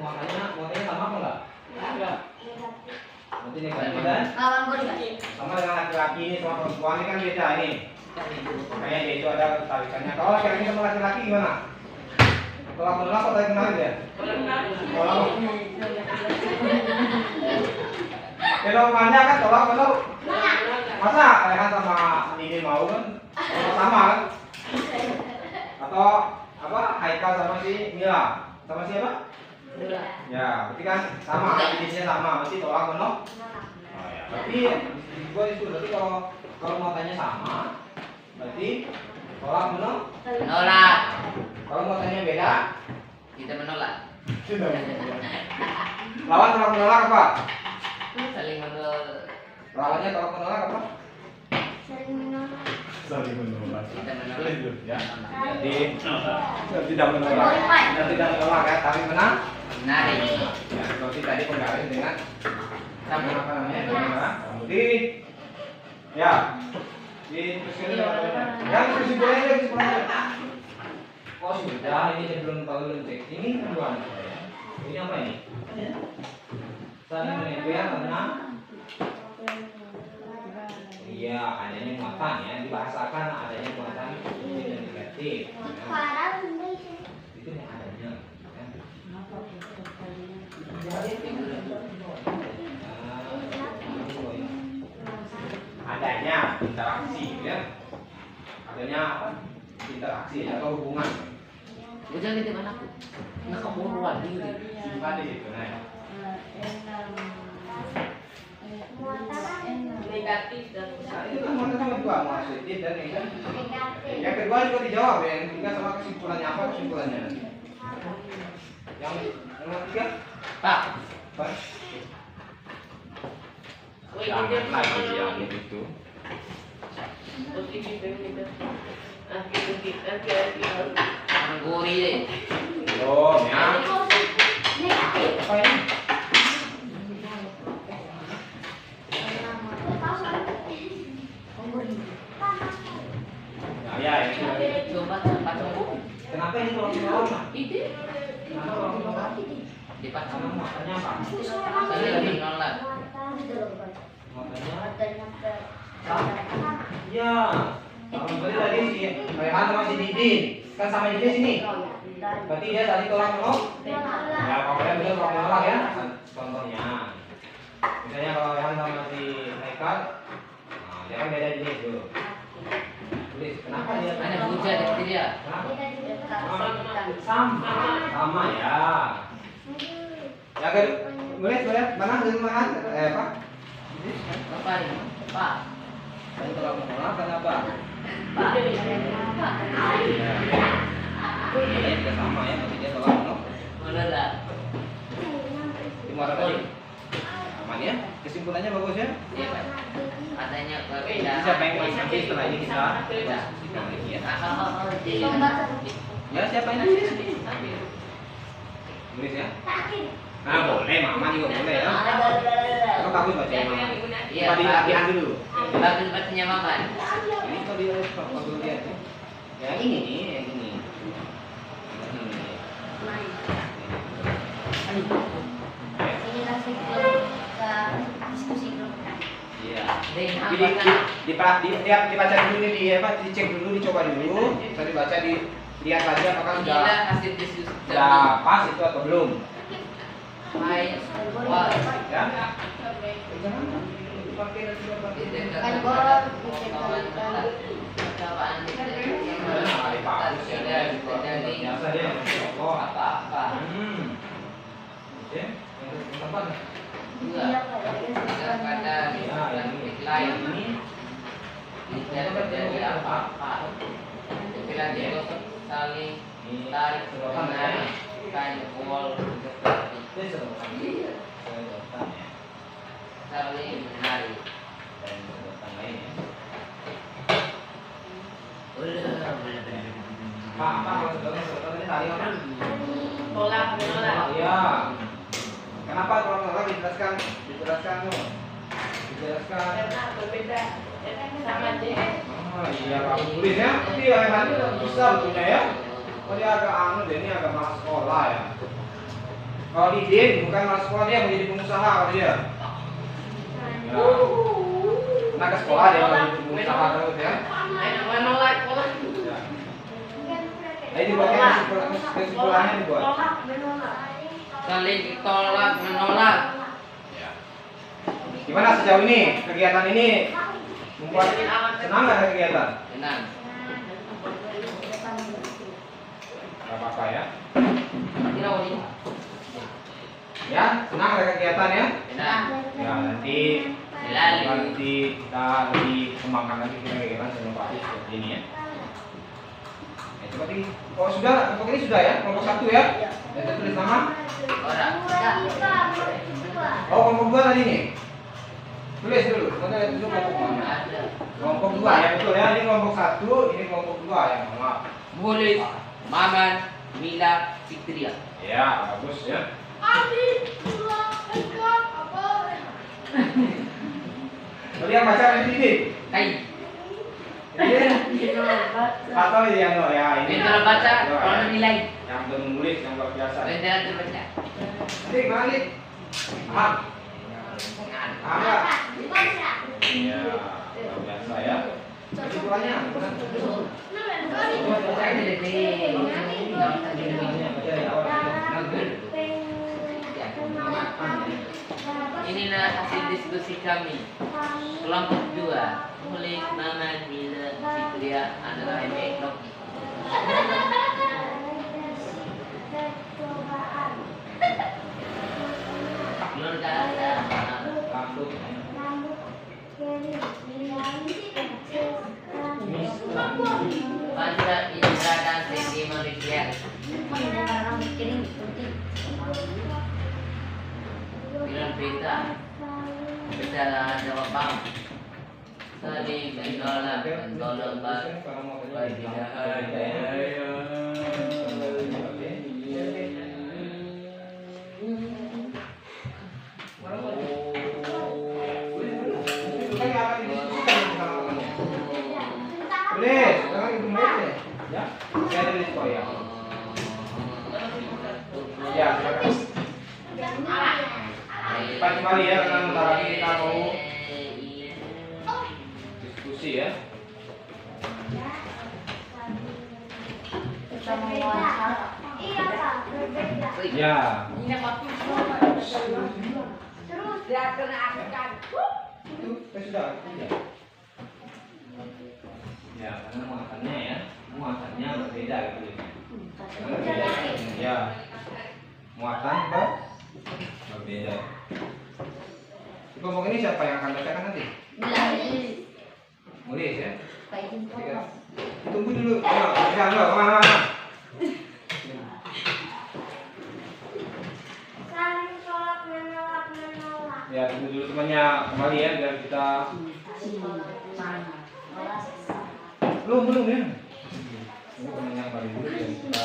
Muatannya sama apa enggak? Enggak. Nanti nih kan Kawan gue juga. sama dengan laki-laki ini sama perempuan ini kan beda nih. Makanya dia itu ada ketarikannya. Kalau laki-laki sama laki-laki gimana? Tolak menolak atau tarik menarik ya? Tolak. Kalau mana kan tolak menolak. Masa Rehan sama ini mau kan? Sama kan? Atau apa? Haikal sama si Mila sama siapa? Ya, berarti kan sama, jenisnya sama, mesti tolak menolak. Oh ya, berarti gua itu berarti kalau muatannya sama, berarti tolak menolak. Menolak. Kalau muatannya beda, Kita menolak. lawan tolak menolak apa? Saling menolak. Lawannya tolak menolak apa? Saling menolak. Saling menolak. Kita menolak. Ya. Jadi tidak menolak. Tidak menolak ya, tapi menang. Menarik. Ya, seperti tadi penggaris dengan sama apa namanya? Menolak. Kemudian ya. Di kesimpulannya. Ya, kesimpulannya. Oh sudah, ini sebelum tahu cek. Ini kedua saya. Ini apa ini? Saling menempel karena Iya, adanya muatan ya, dibahasakan adanya muatan positif dan negatif. Itu yang adanya. Ya. Adanya interaksi ya, adanya interaksi atau hubungan. Udah gitu mana aku? Nggak keburuan diri. Simpan di situ, nah. Negatif dan Nah, itu kan muatan sama dua, positif dan negatif. Yang kedua juga dijawab ya, yang ketiga sama kesimpulannya apa kesimpulannya? Yang ketiga Pak, apa? positif Lagi yang itu. positif dan negatif. Nanti mengguri deh. Belum ya. Apa ini? Ya, ini tadi. Coba tempat tunggu. Kenapa ini kalau lama? Itu Kenapa kalau lama? di pas Karena muatannya apa? saya lebih nolak. Muatannya ya. Kalau tadi si Rehan sama si Didin kan sama Didin sini. Berarti dia tadi tolak menolak. Ya, kalau kalian betul tolak menolak ya. Contohnya, misalnya kalau Rehan sama si Nekat, nah, dia kan beda jenis tuh. Tulis, kenapa dia? Ada hujan di situ dia. Sama ya. Ya kan, boleh mana mana apa? Apa ini? Pak. Tadi tolak menolak kenapa? Pak. Dia juga sama ya, tapi dia tolak menolak. Mana lah? Gimana tadi? Aman ya? Kesimpulannya bagus ya? Iya, Pak. Adanya Jadi perbedaan. siapa yang main nanti setelah ini kita diskusikan lagi ya? Ya siapa yang nulis? Nulis ya? Nah boleh, mama juga boleh ya. Kalau kamu baca yang mama. Iya, Tadi Pak. latihan dulu. Bagus bacanya Maman. Ini kalau dia kalau lihat ya. Yang ini nih, yang ini. Iya. Jadi dibaca dulu nih, dicek dulu, dicoba dulu, bisa dibaca, dilihat lagi apakah Inilah sudah hasil diskusi. pas itu atau belum. Baik. Wah. Ya. Jangan dipakai nanti buat Di pakai. dekat Biasa dia. Oh, apa-apa. Oke. Yang keempat. Dua. Tidak pada lain ini tidak terjadi apa-apa. Bila digosok saling tarik menarik kain wall Ini sedotan. Sedotan ya. saling menarik. Dan sedotan lain ya. Pak, kalau sedotan ini tali apa? tolak menolak. Iya. Kenapa kalau menolak dijelaskan? Dijelaskan tuh. Dijelaskan. Karena berbeda sama dia. Oh iya, kamu tulis ya. Tapi ya tadi bisa betulnya ya. Oh dia agak anu deh, ini agak malas sekolah ya. Kalau Didin bukan malas sekolah, dia mau jadi pengusaha kalau dia. Ya. Nah ke sekolah dia mau jadi pengusaha terus ya. Menolak tolak. Ya. Nah ini bagian kesimpulannya dibuat. Saling tolak menolak. Ya. Gimana sejauh ini kegiatan ini membuat senang nggak ada kegiatan? Tenang. Gak apa-apa ya. Kira ini. Ya, senang ada kegiatan ya. Tenang. Ya nanti kita lebih kembangkan lagi kegiatan inovasi seperti ini ya. Ya, seperti oh sudah, untuk ini sudah ya, kelompok 1 ya. Dan saya tulis nama. Orang. Oh kelompok 2 tadi nih. Tulis dulu, kita lihat dulu kelompok mana. Ada. Kelompok 2 ya betul ya, ini kelompok 1, ini kelompok 2 ya, maaf. Mulis, Maman, Mila, Fitria. Ya, bagus ya. Tadi yang baca ini Didin. Hai. Didin. Atau yang no ya ini. Pintar baca, No, kalau ya. nilai. Yang belum menulis yang luar biasa. Pintar baca. Dik, mana dik? Paham? Ada. Iya, luar biasa ya. Kesimpulannya, Inilah hasil diskusi kami. Kelompok 2, Mulik, Maman, Mila, Fitria adalah Emek. Nur kata langsung. Panca Indra dan Siti Malaysia. Bilang Pita. Kita jawab bang. Saling menolak, Boleh, sekarang ibu boleh. Ya, saya tulis kok ya. Ya, silakan. Cepat kembali ya, karena bentar lagi kita mau diskusi ya. Ya. Itu sudah. Ya, karena muatannya ya, muatannya berbeda gitu. Berbeda. Ya, muatan berbeda. Di kelompok ini siapa yang akan bacakan nanti? Mulis ya. Tunggu dulu. Ya, kemana? Ya, tunggu dulu temannya kembali ya, biar kita. Belum ya. Ini temannya kembali dulu ya kita.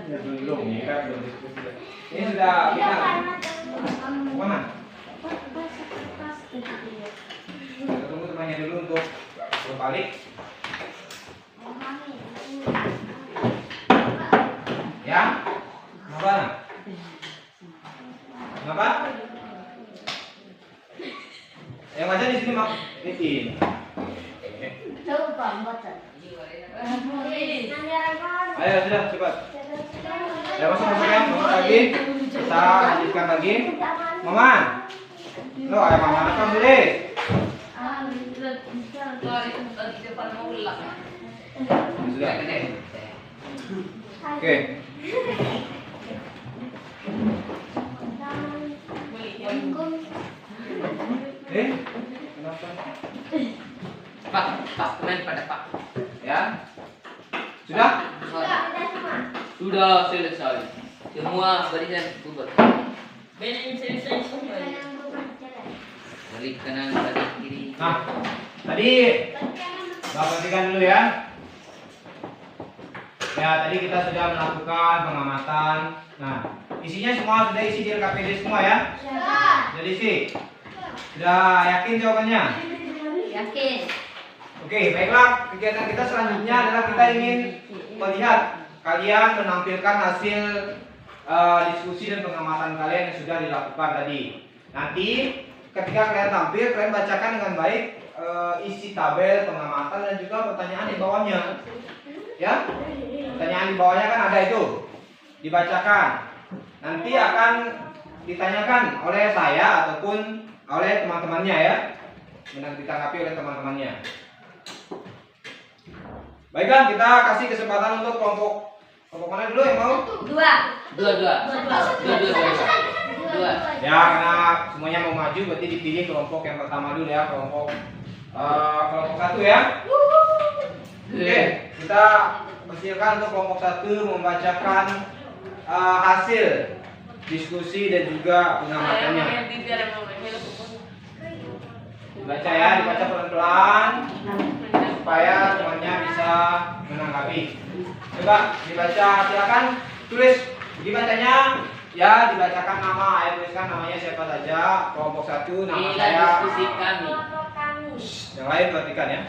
Belum ya kan, belum diskusi. Ini sudah kita. Mana? Kita tunggu temannya dulu untuk berbalik. Ya? Kenapa? Kenapa? Yang baca di sini Mak Titin. Ayo sudah cepat. Ya masuk ya, masuk lagi. Kita lanjutkan lagi. Maman. Lo ayah Maman apa boleh? Sudah. Oke. Kenapa? Pak, main pada Pak. Ya. Sudah? Sudah selesai. Semua barisan bubar. Balik kanan, balik kiri. Nah, tadi Bapak perhatikan dulu ya. Ya, tadi kita sudah melakukan pengamatan. Nah, isinya semua sudah isi di RKPD semua ya? Sudah diisi? Sudah yakin jawabannya? Yakin. Oke, baiklah. Kegiatan kita selanjutnya adalah kita ingin melihat kalian menampilkan hasil diskusi dan pengamatan kalian yang sudah dilakukan tadi. Nanti ketika kalian tampil, kalian bacakan dengan baik isi tabel pengamatan dan juga pertanyaan di bawahnya. Ya, pertanyaan di bawahnya kan ada itu, dibacakan. Nanti akan ditanyakan oleh saya ataupun oleh teman-temannya ya, ditanggapi oleh teman-temannya. Baiklah, kita kasih kesempatan untuk kelompok mana dulu yang mau? Dua. Ya, karena semuanya mau maju, berarti dipilih kelompok yang pertama dulu ya, kelompok satu ya. Oke, kita persilakan untuk kelompok satu membacakan hasil diskusi dan juga pengamatannya. Dibaca ya, dibaca pelan-pelan supaya semuanya bisa menanggapi. Coba dibaca, silakan tulis dibacanya ya, dibacakan nama, tuliskan namanya siapa saja, kelompok satu, nama Inilah saya. diskusi kami. Yang lain perhatikan ya.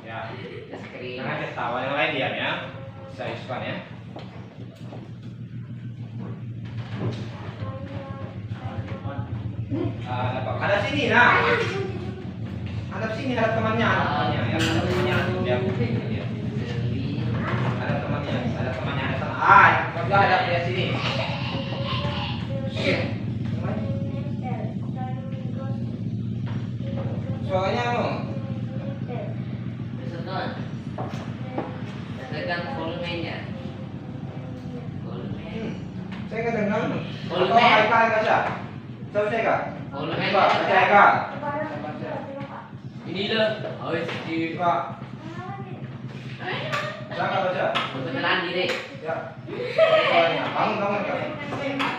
Ya, Ya. Es krim. Jangan ketawa, yang lain diam ya. Saya Yusufan ya. Ada sini nah. Ada sini, ada temannya, ada temannya. Ya, ada temannya. Diam. Diam. Jeli. Ada temannya, ada temannya, ada teman. Ah, enggak ada di sini. Oke. Soalnya anu. Sesuai. Tekan volumenya. Volume. Saya nggak dengar. Volume. Atau Haikal yang baca. Coba saya kak. Volume. Coba baca Haikal. Ini loh. Oh, di Coba. Silakan baca. Beneran diri. Ya. Soalnya kamu Kak.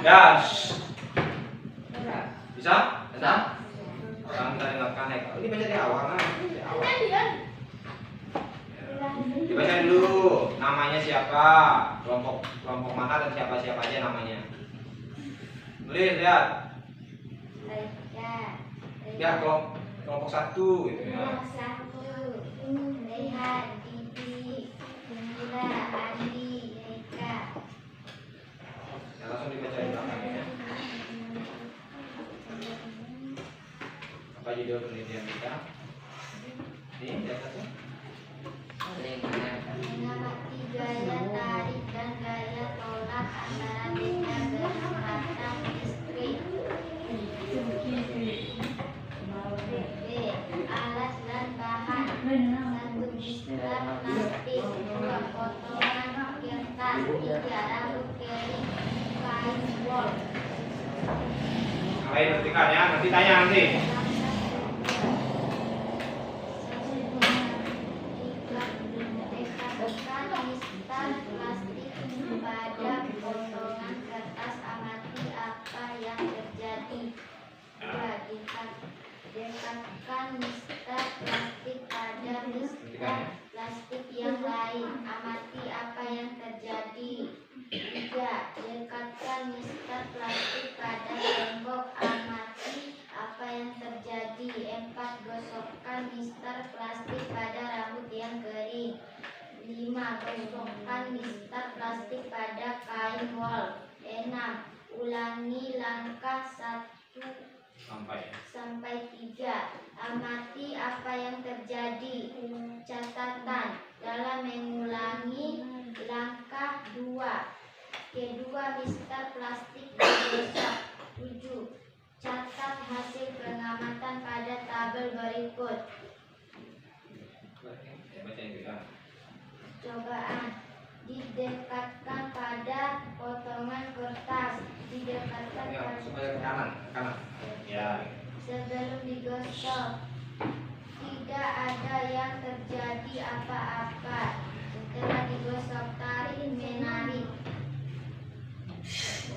Ya. Shh. Bisa? Bisa? Orang kita dengarkan Haikal. Ini baca di awal kan? Di awal. Dibaca dulu namanya siapa, kelompok mana dan siapa aja namanya. Boleh lihat. Ya kelompok 1 gitu ya. Ya langsung dibaca di belakangnya. Apa judul penelitian kita? Ini di atasnya. Mengamati gaya tarik dan gaya tolak antara benda berbatang listrik. B. Alas dan bahan. 1. Mistar plastik. 2. Potongan kertas. 3. Rambut kering. Kain wol. Baik, buktikan ya, nanti tanya nanti. Mistar plastik pada potongan kertas. Amati apa yang terjadi. 2. Dekatkan mistar plastik pada mistar plastik yang lain. Amati apa yang terjadi. 3. Dekatkan mistar plastik pada tembok. Amati apa yang terjadi. 4. Gosokkan mistar plastik pada rambut yang kering. 5. Gosokkan mistar plastik pada kain wol. 6. Ulangi langkah 1 sampai 3. Amati apa yang terjadi. Catatan dalam mengulangi langkah 2. Kedua, mistar plastik digosok. 7. Catat hasil pengamatan pada tabel berikut. Cobaan. Didekatkan pada potongan kertas. Didekatkan Ya, pada supaya ke kanan, kanan. Ya. sebelum digosok. Tidak ada yang terjadi apa-apa. Setelah digosok, tarik menarik.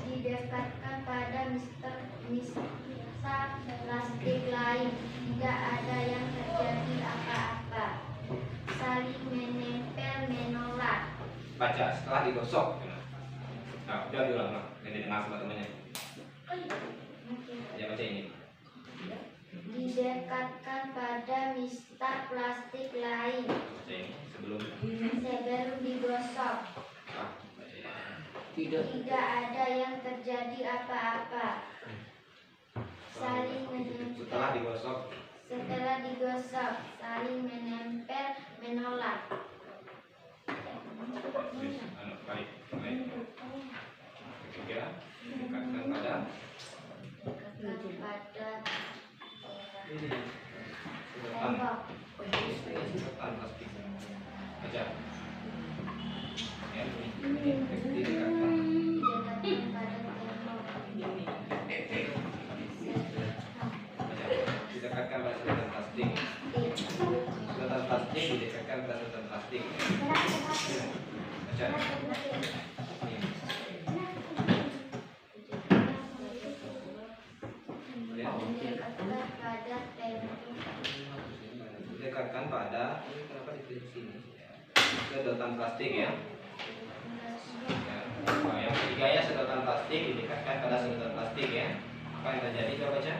Didekatkan pada mistar plastik lain. Tidak ada yang terjadi apa-apa. Saling menempel menolak. Baca setelah digosok. Nah, udah diulang, nah. Nanti dengar sama temannya. Ya baca ini. Didekatkan pada mistar plastik lain. Baca ini sebelum. Sebelum digosok. Ah, baca ini. Tidak ada yang terjadi apa-apa. Saling menempel. Setelah digosok. Setelah digosok, saling menempel menolak. Baik. Ketiga, dekatkan pada sedotan. Sedotan plastik. Baca. Ya, ini didekatkan. Didekatkan pada tembok. Baca. Didekatkan pada sedotan plastik. Sedotan plastik didekatkan pada sedotan plastik. Baca. Dekatkan pada ini kenapa ditulis sini sedotan plastik ya. Nah, yang ketiganya sedotan plastik didekatkan pada sedotan plastik ya. Apa yang terjadi coba baca.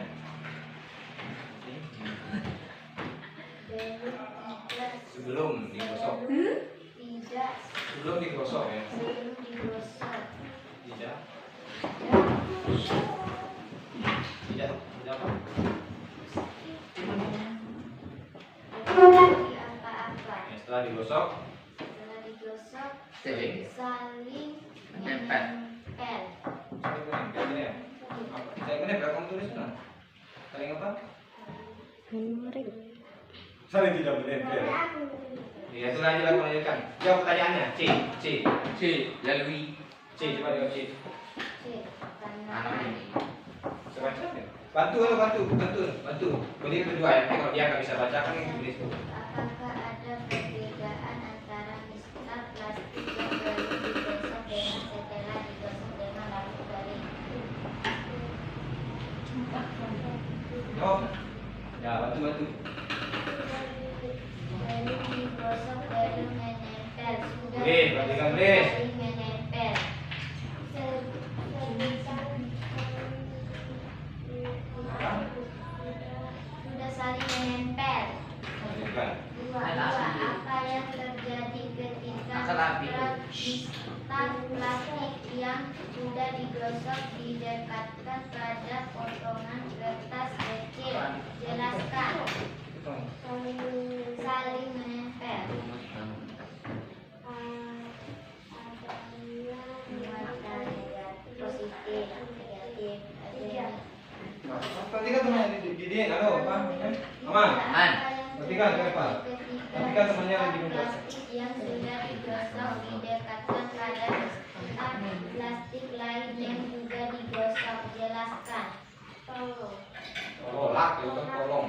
sebelum digosok. Tidak. Sebelum digosok ya. Sebelum digosok. Tidak. Tidak. Tidak apa? Terjadi apa-apa. Ya, setelah digosok. Setelah digosok, Saling. saling Menempel. menempel. Saling menempel ini ya. Saling menempel kamu tulis kan? Saling apa? Saling tidak menempel. Ya itu lanjutkan. Jawab pertanyaannya. C. C. Lalui. C. Coba jawab C. C. Anak Tanaman. ini. Coba baca. Bantu. Beli kedua ya. Kalau dia nggak bisa baca kan yang tulis tuh. Apakah ada perbedaan antara mistar plastik yang baru digosok dengan setelah digosok dengan lampu garing? Jawab. Ya bantu. Baru digosok baru menempel. Sudah Oke, perhatikan, please. saling menempel. Sudah saling menempel. Lanjutkan. Dua, apa yang terjadi ketika Masalah mistar plastik yang sudah digosok didekatkan pada potongan kertas kecil? Jelaskan. Saling menempel. Rumus bangun. Muatan positif, negatif, Perhatikan temannya di dia, halo, apa? Aman. Aman. Perhatikan kenapa? Perhatikan temannya lagi muncul. Plastik yang sudah digosok didekatkan pada mistar plastik lain yang juga digosok. Jelaskan. Tolak, itu kan tolong.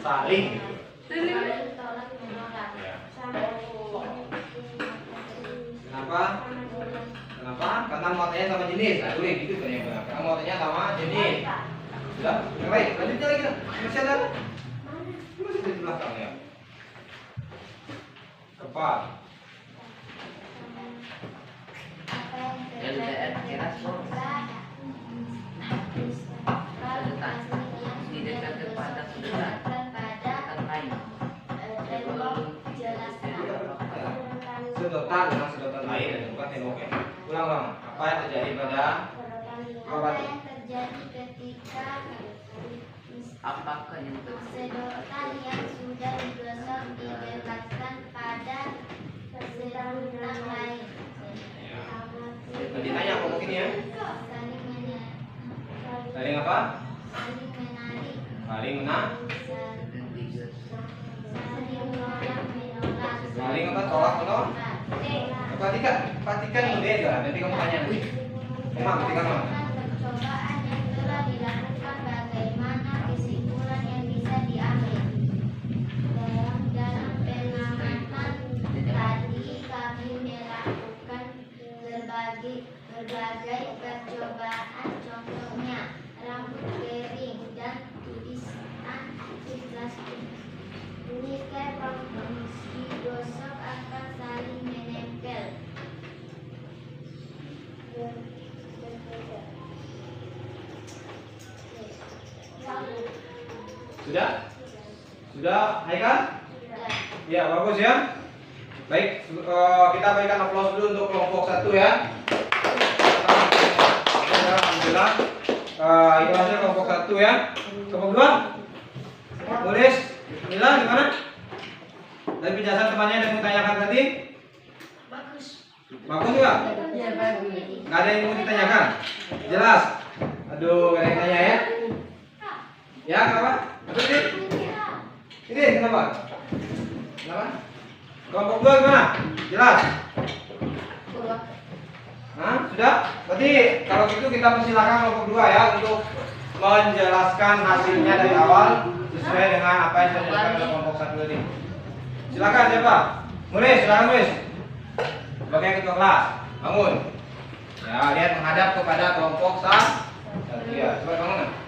Saling. Saling tolak menolak. Ya. Kenapa? Karena muatannya sama jenis. Nah, boleh gitu kan yang benar. Karena muatannya sama jenis. Sudah? Yang baik. Lanjutnya lagi. Masih ada? Masih di belakang ya. Cepat. Apa yang LDR keras didekatkan pada sedotan. Sedotan lain. Sedotan dengan sedotan lain dan bukan tembok ya. Ulang. Apa yang terjadi pada Apa yang terjadi ketika Apakah yang terjadi? sedotan yang sudah digosok didekatkan pada sedotan lain? Ditanya apa mungkin ya? Saling menarik. Saling apa? Saling menarik. Saling menang. Saling menolak. Saling apa? Tolak menolak. Perhatikan beda. Nanti kamu tanya. Perhatikan mana? Percobaan yang telah dilakukan, bagaimana kesimpulan yang bisa diambil? Dalam pengamatan tadi kami melakukan berbagai percobaan, contohnya rambut kering dan tulisan plastik. Jika digosok akan saling menempel. Sudah, Haikal? Ya, bagus ya. Baik, kita berikan aplaus dulu untuk kelompok 1 ya. Alhamdulillah. Itu hasil kelompok 1 ya. Kelompok 2? Tulis. Bismillah, gimana? Dari penjelasan temannya yang mau tanyakan tadi? Bagus. Bagus juga? Ya, bagus. Nggak ada yang mau ditanyakan? Jelas? Aduh, nggak ada yang tanya ya? Ya, kenapa? Betul sih? Ini kenapa? Kenapa? Kelompok 2 gimana? Jelas? Nah, sudah? Berarti kalau gitu kita persilakan kelompok 2 ya untuk menjelaskan hasilnya dari awal sesuai dengan apa yang sudah dilakukan oleh kelompok 1 tadi. Silakan siapa? Mulis, silakan Mulis. Sebagai ketua kelas, bangun. Ya, lihat menghadap kepada kelompok 1. Ya, coba bangun.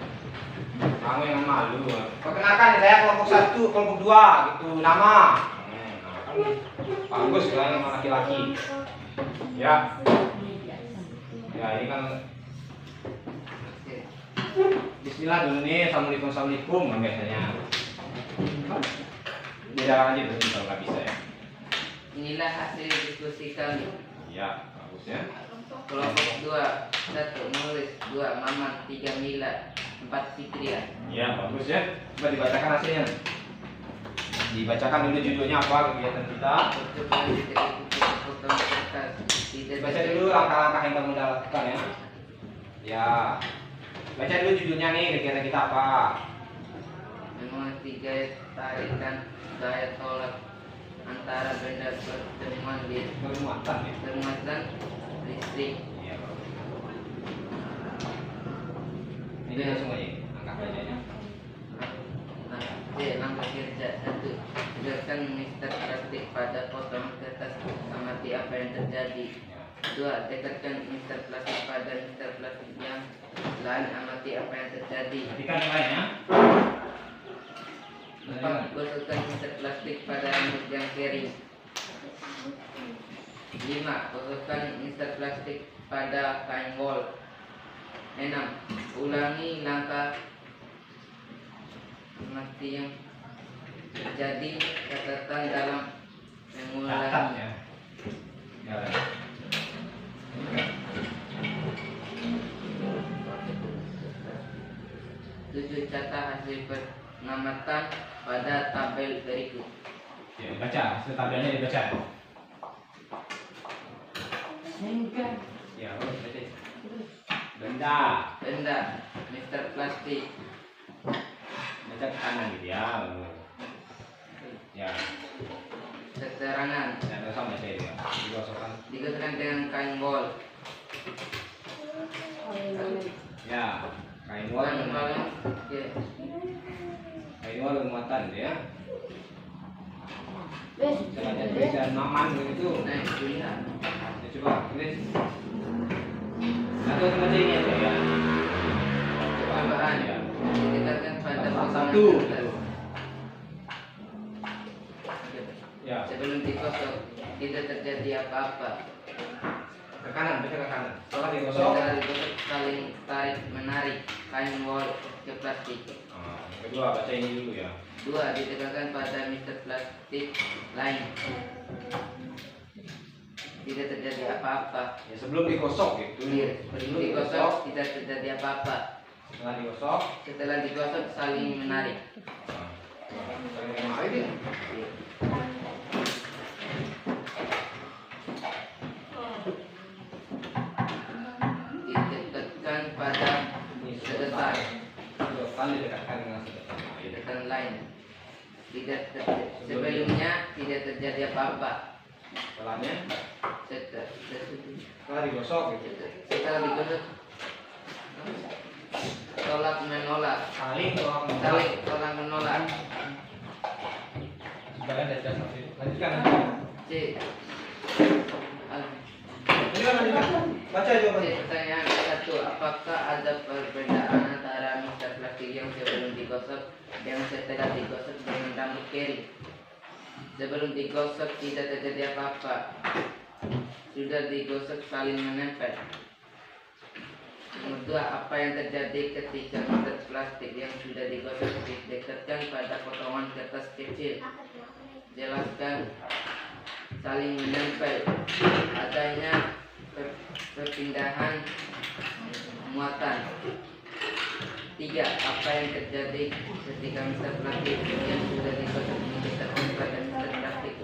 Kamu yang malu. Perkenalkan saya kelompok 1, kelompok 2 gitu nama. Bagus kan sama laki-laki. Ya. Ya, ini kan Bismillah dulu nih. Assalamualaikum kan biasanya. bedakan aja dulu kalau nggak bisa ya. Inilah hasil diskusi kami. Ya, bagus ya. Kelompok 2, 1 menulis, 2 Maman, 3 Mila, 4 Fitria. Ya, bagus ya. Coba dibacakan hasilnya. Dibacakan dulu judulnya apa kegiatan kita. Coba potong kertas. Baca dulu langkah-langkah yang kamu lakukan ya. Ya. Baca dulu judulnya nih kegiatan kita apa. Mengerti gaya tarikan, gaya tolak antara benda Bermuatan ya. bermuatan listrik. Iya. Ini langsung aja angkat bacanya. Langkah kerja 1. Jelaskan Mister praktik pada potongan kertas, amati apa yang terjadi. 2. Dekatkan Mister plastik pada Mister plastik yang lain, amati apa yang terjadi. Perhatikan yang lainnya. 4. Gosokkan Mister plastik pada rambut yang kering. 5. Gosokkan Mister plastik pada kain wol. 6. Ulangi langkah amati yang terjadi, catatan dalam Catat mengulangi. ya. Ya. 7. Catat hasil pengamatan pada tabel berikut. Ya, dibaca. Hasil tabelnya dibaca. Ya, bagus baca. Benda. Benda Mister plastik. Baca ke kanan gitu ya. Ya. Keterangan Ya, terus sama baca itu ya. Digosokkan. digosokkan dengan kain wol. Ya. Kain wol. Kain wol bermuatan gitu ya. Baca tulisan Maman begitu. Nah, itu lihat. Ya, coba tulis. Atau baca ini aja ya. Percobaan Ya. didekatkan pada potongan Satu. kertas. Ya. Sebelum digosok tidak terjadi apa-apa. Ke kanan, baca ke kanan. Setelah digosok. Setelah digosok saling tarik menarik kain wol ke plastik. Kedua, baca ini dulu ya. 2. Didekatkan pada Mister plastik lain. Tidak terjadi apa-apa. Ya, sebelum digosok gitu. Sebelum digosok tidak terjadi apa-apa. Setelah digosok. Setelah digosok saling menarik. Nah, ini. Didekatkan pada sedotan. Sedotan didekatkan dengan sedotan. Nah, ini. Sedotan lain. Sebelumnya tidak terjadi apa-apa. Setelahnya. Setelah digosok gitu. Setelah digosok tolak menolak. Saling tolak Saling tolak menolak. Sebagian dari dasar. Lanjutkan. C. Lanjutkan. Baca jawabannya. Pertanyaan 1. Apakah ada perbedaan antara Mister plastik yang sebelum digosok dengan setelah digosok dengan rambut kering? Sebelum digosok tidak terjadi apa-apa. Sudah digosok saling menempel. Nomor 2. Apa yang terjadi ketika Mister plastik yang sudah digosok didekatkan pada potongan kertas kecil? Jelaskan saling menempel. Adanya perpindahan muatan. 3. Apa yang terjadi ketika Mister plastik yang sudah digosok didekatkan pada Mister plastik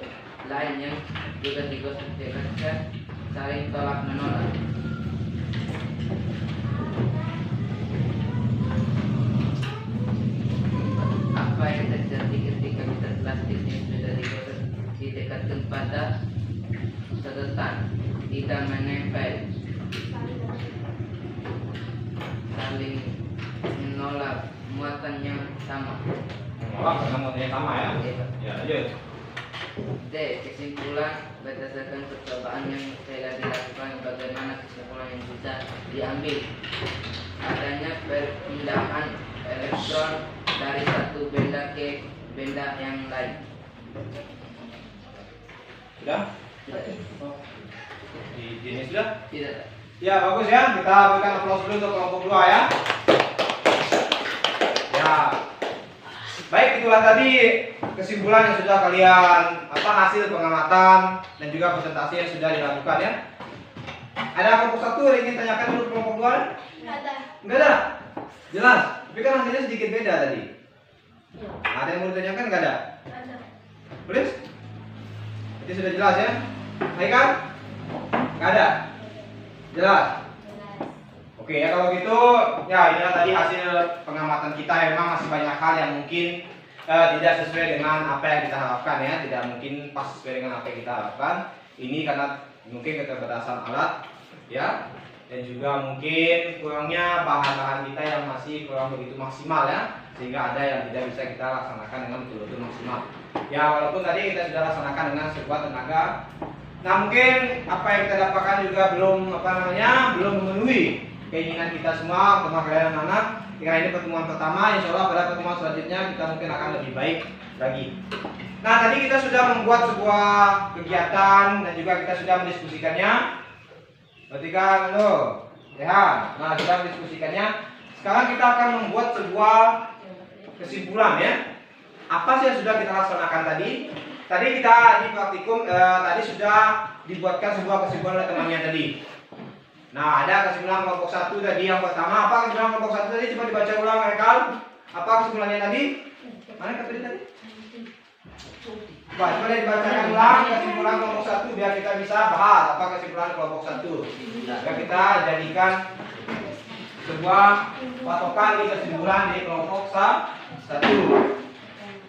lain yang sudah digosok didekatkan saling tolak menolak. Apa yang terjadi ketika Mister plastik yang sudah digosok didekatkan pada sedotan? Tidak menempel. Saling menolak muatan yang sama. Menolak karena muatannya sama ya. Ya, lanjut. D. Kesimpulan berdasarkan percobaan yang telah dilakukan, bagaimana kesimpulan yang bisa diambil? Adanya perpindahan elektron dari satu benda ke benda yang lain. Sudah? Tidak. Ini sudah? Tidak. Ya, bagus ya. Kita berikan aplaus dulu untuk kelompok 2 ya. Ya. Baik, itulah tadi kesimpulan yang sudah kalian hasil pengamatan dan juga presentasi yang sudah dilakukan ya. Ada kelompok 1 yang ingin tanyakan dulu kelompok 2? Enggak ada. Jelas. Tapi kan hasilnya sedikit beda tadi. Ada yang mau ditanyakan enggak ada? Boleh? Jadi sudah jelas ya. Baik kan? Enggak ada. Jelas. Oke ya, kalau gitu ya inilah tadi hasil pengamatan kita. Memang masih banyak hal yang mungkin tidak sesuai dengan apa yang kita harapkan ya, tidak mungkin pas sesuai dengan apa yang kita harapkan. Ini karena mungkin keterbatasan alat ya, dan juga mungkin kurangnya bahan-bahan kita yang masih kurang begitu maksimal ya, sehingga ada yang tidak bisa kita laksanakan dengan betul-betul maksimal. Ya walaupun tadi kita sudah laksanakan dengan sekuat tenaga. Nah mungkin apa yang kita dapatkan juga belum belum memenuhi keinginan kita semua, terutama kalian anak-anak. Karena ini pertemuan pertama, insya Allah pada pertemuan selanjutnya kita mungkin akan lebih baik lagi. Nah tadi kita sudah membuat sebuah kegiatan dan juga kita sudah mendiskusikannya. Berarti kan ya, nah sudah mendiskusikannya. Sekarang kita akan membuat sebuah kesimpulan ya. Apa sih yang sudah kita laksanakan tadi? Tadi kita di praktikum tadi sudah dibuatkan sebuah kesimpulan oleh temannya tadi. Nah, ada kesimpulan kelompok 1 tadi yang pertama. Apa kesimpulan kelompok 1 tadi? Coba dibaca ulang, Ekal. Apa kesimpulannya tadi? Mana kata tadi? Coba dibacakan ulang kesimpulan kelompok 1 biar kita bisa bahas apa kesimpulan kelompok 1. Biar kita jadikan sebuah patokan di kesimpulan di kelompok 1.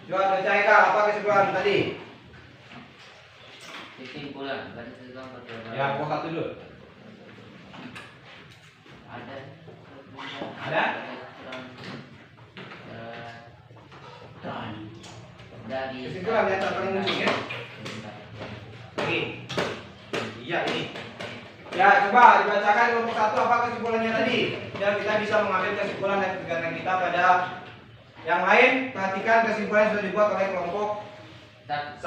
Coba baca Ekal, apa kesimpulan tadi? Kesimpulan pada kelompok 1. Ya, kelompok 1 dulu. Ada? Dari Kesimpulan ya, tak paling ujung ya. Oke. Iya ini. Ya coba dibacakan kelompok 1 apa kesimpulannya tadi. Dan kita bisa mengambil kesimpulan dan kegiatan kita pada yang lain. Perhatikan kesimpulan yang sudah dibuat oleh kelompok 1.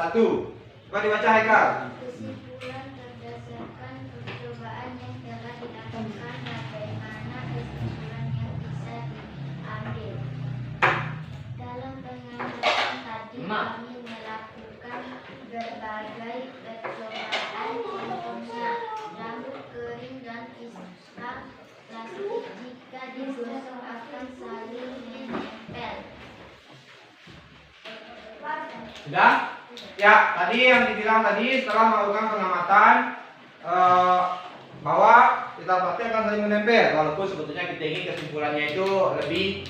Coba dibaca Haikal. Kesimpulan berdasarkan percobaan yang telah dilakukan, bagaimana kesimpulan yang bisa diambil. Dalam pengamatan tadi kami melakukan berbagai percobaan, contohnya rambut kering dan ikat plastik jika digosok akan saling menempel. Sudah? Ya, tadi yang dibilang tadi setelah melakukan pengamatan bahwa kita pasti akan saling menempel, walaupun sebetulnya kita ingin kesimpulannya itu lebih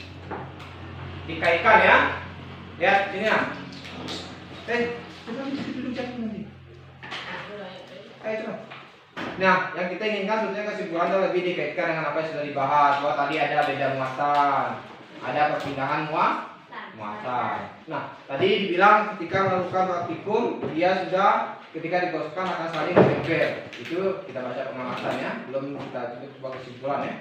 dikaitkan ya. Lihat sini ya. Coba duduk jatuh nanti. Ayo coba. Nah, yang kita inginkan sebetulnya kesimpulan itu lebih dikaitkan dengan apa yang sudah dibahas. Bahwa tadi ada beda muatan, ada perpindahan muatan. Nah, tadi dibilang ketika melakukan praktikum, dia sudah ketika digosokkan akan saling menempel. Itu kita baca pengamatannya, belum kita tutup sebuah kesimpulan ya.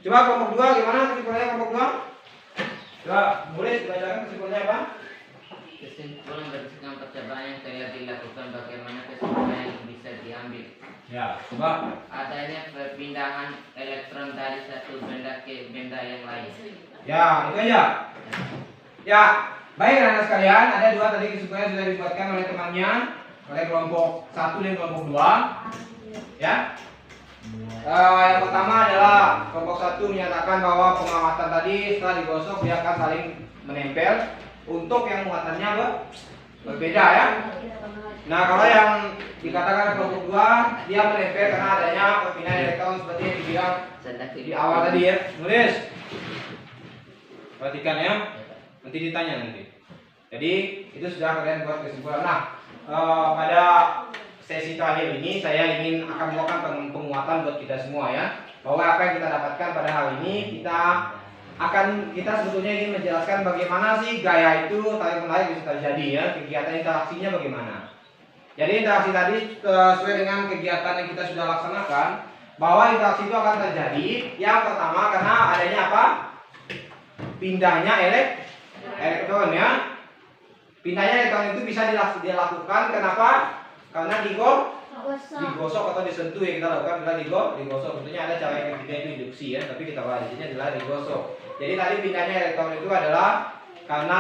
Coba kelompok 2 gimana kesimpulannya kelompok 2? Coba boleh dibacakan kesimpulannya apa? kesimpulan berdasarkan percobaan yang telah dilakukan, bagaimana kesimpulan yang bisa diambil. Ya, coba. Adanya perpindahan elektron dari satu benda ke benda yang lain. Ya, itu aja. Ya, baik anak sekalian, ada dua tadi kesimpulan yang sudah dibuatkan oleh temannya, oleh kelompok 1 dan kelompok 2. Ya. Yang pertama adalah kelompok 1 menyatakan bahwa pengamatan tadi setelah digosok dia akan saling menempel. Untuk yang muatannya berbeda ya. Nah, kalau yang dikatakan kelompok 2 dia menempel karena adanya perpindahan elektron seperti yang dibilang di awal tadi ya. Nulis. Perhatikan ya. Nanti ditanya nanti. Jadi itu sudah kalian buat kesimpulan. Nah, pada sesi terakhir ini saya ingin akan melakukan penguatan buat kita semua ya, bahwa apa yang kita dapatkan pada hari ini kita sebetulnya ingin menjelaskan bagaimana sih gaya itu tarik menarik bisa terjadi ya, kegiatan interaksinya bagaimana. Jadi interaksi tadi sesuai dengan kegiatan yang kita sudah laksanakan, bahwa interaksi itu akan terjadi yang pertama karena adanya apa? Pindahnya elektron ya. Pindahnya elektron itu bisa dilakukan kenapa? Karena digosok atau disentuh yang kita lakukan adalah digosok. Tentunya ada cara yang ketiga itu induksi ya, tapi kita bahas di sini adalah digosok. Jadi tadi pindahnya elektron itu adalah karena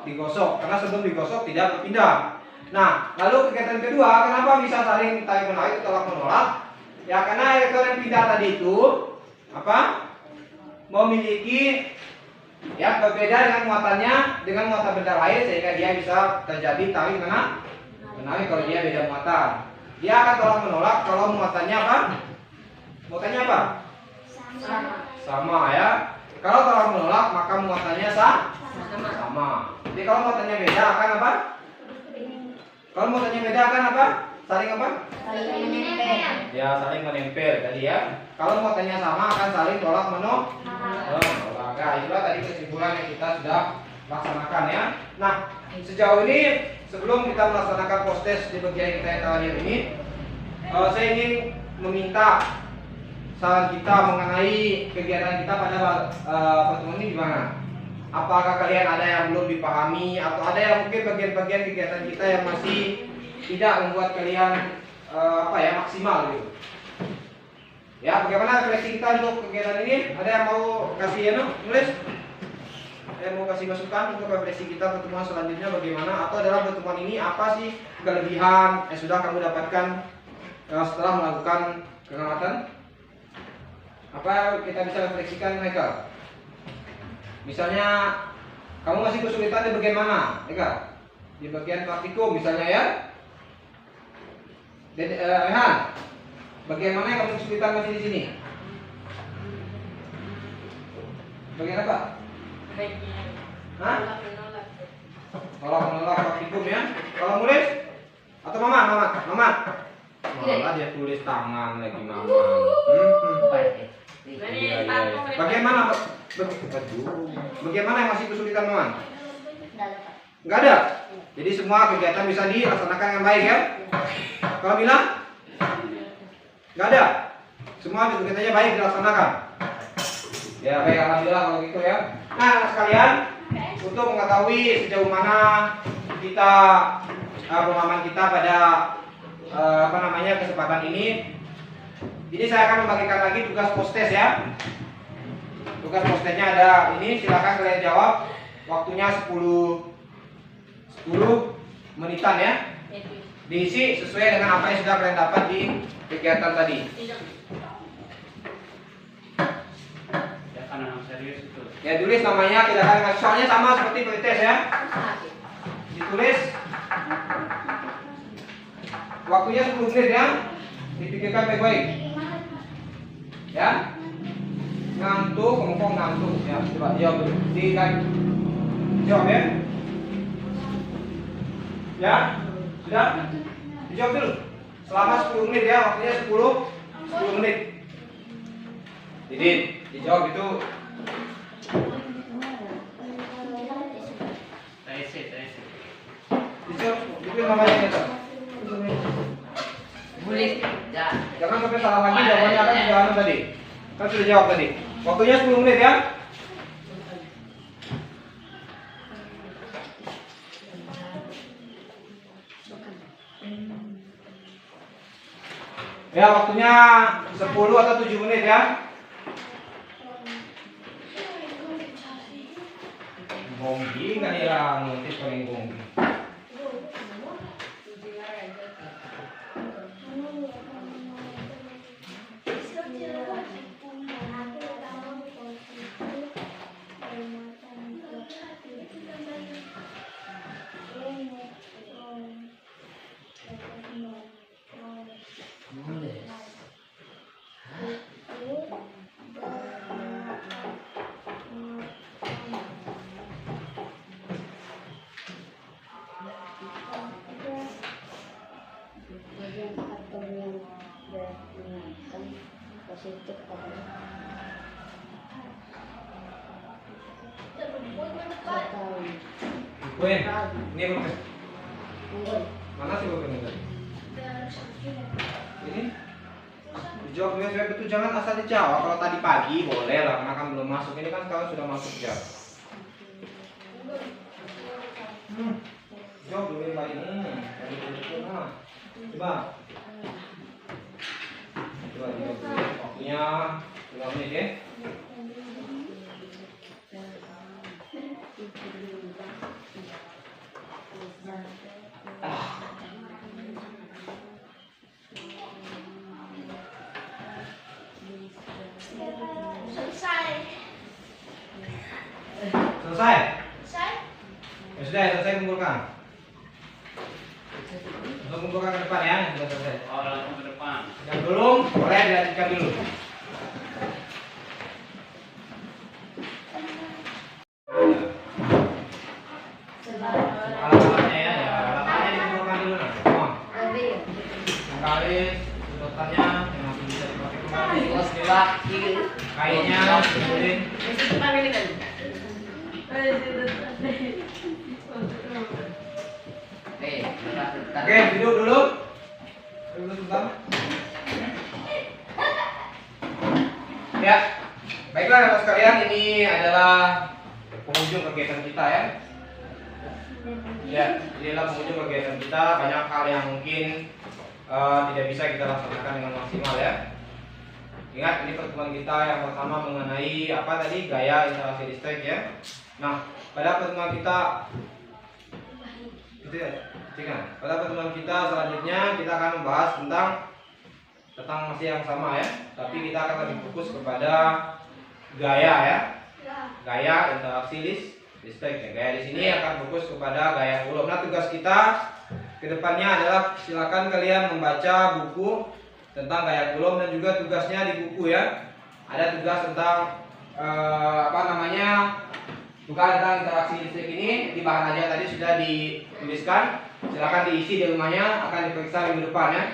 digosok. Karena sebelum digosok tidak berpindah. Nah, lalu kegiatan kedua, kenapa bisa saling tarik menarik tolak menolak? Ya karena elektron yang pindah tadi itu apa? Memiliki ya berbeda dengan muatannya dengan muatan benda lain, sehingga dia bisa terjadi tarik menarik kalau dia beda muatan. Dia akan tolak menolak kalau muatannya apa? Muatannya apa? Sama ya. Kalau tolak menolak maka muatannya sama. Jadi kalau muatannya beda akan apa? Kalau muatannya beda akan apa? Saling apa? Saling menempel. Ya, saling menempel tadi ya. Kalau muatannya sama akan saling tolak menolak. Nah, itulah tadi kesimpulan yang kita sudah laksanakan ya. Nah, sejauh ini sebelum kita melaksanakan post-test di bagian kita yang terakhir ini, saya ingin meminta saran kita mengenai kegiatan kita pada pertemuan ini gimana? Apakah kalian ada yang belum dipahami atau ada yang mungkin bagian-bagian kegiatan kita yang masih tidak membuat kalian maksimal gitu? Ya, bagaimana refleksi kita untuk kegiatan ini? Ada yang mau kasih nulis? Ada yang mau kasih masukan untuk refleksi kita pertemuan selanjutnya bagaimana? Atau dalam pertemuan ini apa sih kelebihan yang sudah kamu dapatkan setelah melakukan pengamatan? Apa kita bisa refleksikan mereka? Misalnya kamu masih kesulitan di bagian mana, Eka? Di bagian praktikum misalnya ya. Rehan, bagian mana yang kamu kesulitan masih di sini? Bagian apa? Hah? Tolak menolak praktikum ya. Kalau nulis atau Mamat? Malah dia tulis tangan lagi Mamat. Bagaimana? Bagaimana yang masih kesulitan Maman? Enggak ada. Jadi semua kegiatan bisa dilaksanakan dengan baik ya. Kalau bilang? Enggak ada. Semua kegiatannya baik dilaksanakan. Ya baik, alhamdulillah kalau gitu ya. Nah sekalian, untuk mengetahui sejauh mana kita pemahaman kita pada kesempatan ini, jadi saya akan membagikan lagi tugas post-test ya. Tugas post-testnya ada ini, silakan kalian jawab. Waktunya 10 menitan ya. Diisi sesuai dengan apa yang sudah kalian dapat di kegiatan tadi. Ya kan anak serius itu. Ya tulis namanya, tidak akan soalnya sama seperti pretest ya. Ditulis. Waktunya 10 menit ya. Dipikirkan baik-baik. Ya. Ngantuk, ngomong ngantuk. Ya, coba jawab dulu. Jawab ya. Ya. Sudah? Dijawab dulu. Selama 10 menit ya, waktunya 10 menit. Jadi dijawab itu. Dijawab, itu namanya itu. Boleh. Ya. Jangan sampai salah lagi, jawabannya akan sudah anu tadi. Kan sudah jawab tadi. Waktunya 10 menit ya. Ya, waktunya 10 atau 7 menit ya. Gonggi kan ya, nanti paling gonggi. Quên, ini bukan. Mana sih bukan ini? Ini dijawab dengan saya betul, jangan asal dijawab. Kalau tadi pagi boleh lah, karena kan belum masuk. Ini kan sekarang sudah masuk jam. Jawab dulu yang tadi. Coba. Coba dijawab dulu. Waktunya 2 menit ya. selesai? Ya sudah, selesai kumpulkan. Langsung kumpulkan ke depan ya, yang sudah selesai. Oh, langsung ke depan. Yang belum, boleh dilanjutkan dulu. Alat-alatnya ya, alat-alatnya dikumpulkan dulu nah. Semua. Garis, sedotannya yang masih bisa dipakai kembali. Bos laki. Kainnya, kemudian oke, duduk dulu. Duduk sebentar. Ya, baiklah teman sekalian, ini adalah penghujung kegiatan kita ya. Ya, inilah penghujung kegiatan kita. Banyak hal yang mungkin tidak bisa kita laksanakan dengan maksimal ya. Ingat, ini pertemuan kita yang pertama mengenai apa tadi, gaya instalasi listrik ya. Nah, pada pertemuan kita itu ya, kan? Pada pertemuan kita selanjutnya kita akan membahas tentang masih yang sama ya, tapi kita akan lebih fokus kepada gaya ya. Gaya instalasi listrik ya. Gaya di sini akan fokus kepada gaya Coulomb. Nah, tugas kita kedepannya adalah silakan kalian membaca buku tentang gaya Coulomb, dan juga tugasnya di buku ya. Ada tugas tentang bukan tentang interaksi listrik ini, di bahan aja tadi sudah dituliskan. Silakan diisi di rumahnya, akan diperiksa minggu depan ya.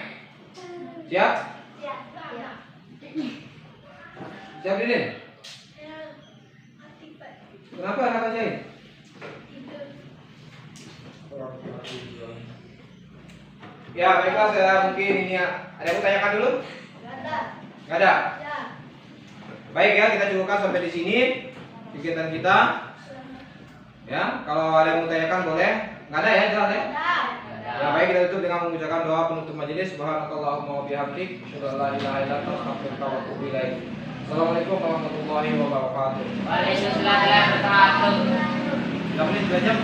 Siap? Siap Didin? Kenapa anak kerjain? Ya baiklah, saya mungkin ini ya. Ada yang mau tanyakan dulu? Nggak ada? Baik ya, kita cukupkan sampai di sini kegiatan kita. Ya, kalau ada yang mau tanyakan boleh. Nggak ada ya, jelas ya? Ya baik, kita tutup dengan mengucapkan doa penutup majelis. Subhanakallahumma wa bihamdik, asyhadu an la ilaha illa anta, astaghfiruka wa atubu ilaik. Assalamualaikum warahmatullahi wabarakatuh. Waalaikumsalam warahmatullahi wabarakatuh. Sudah menit 2 jam.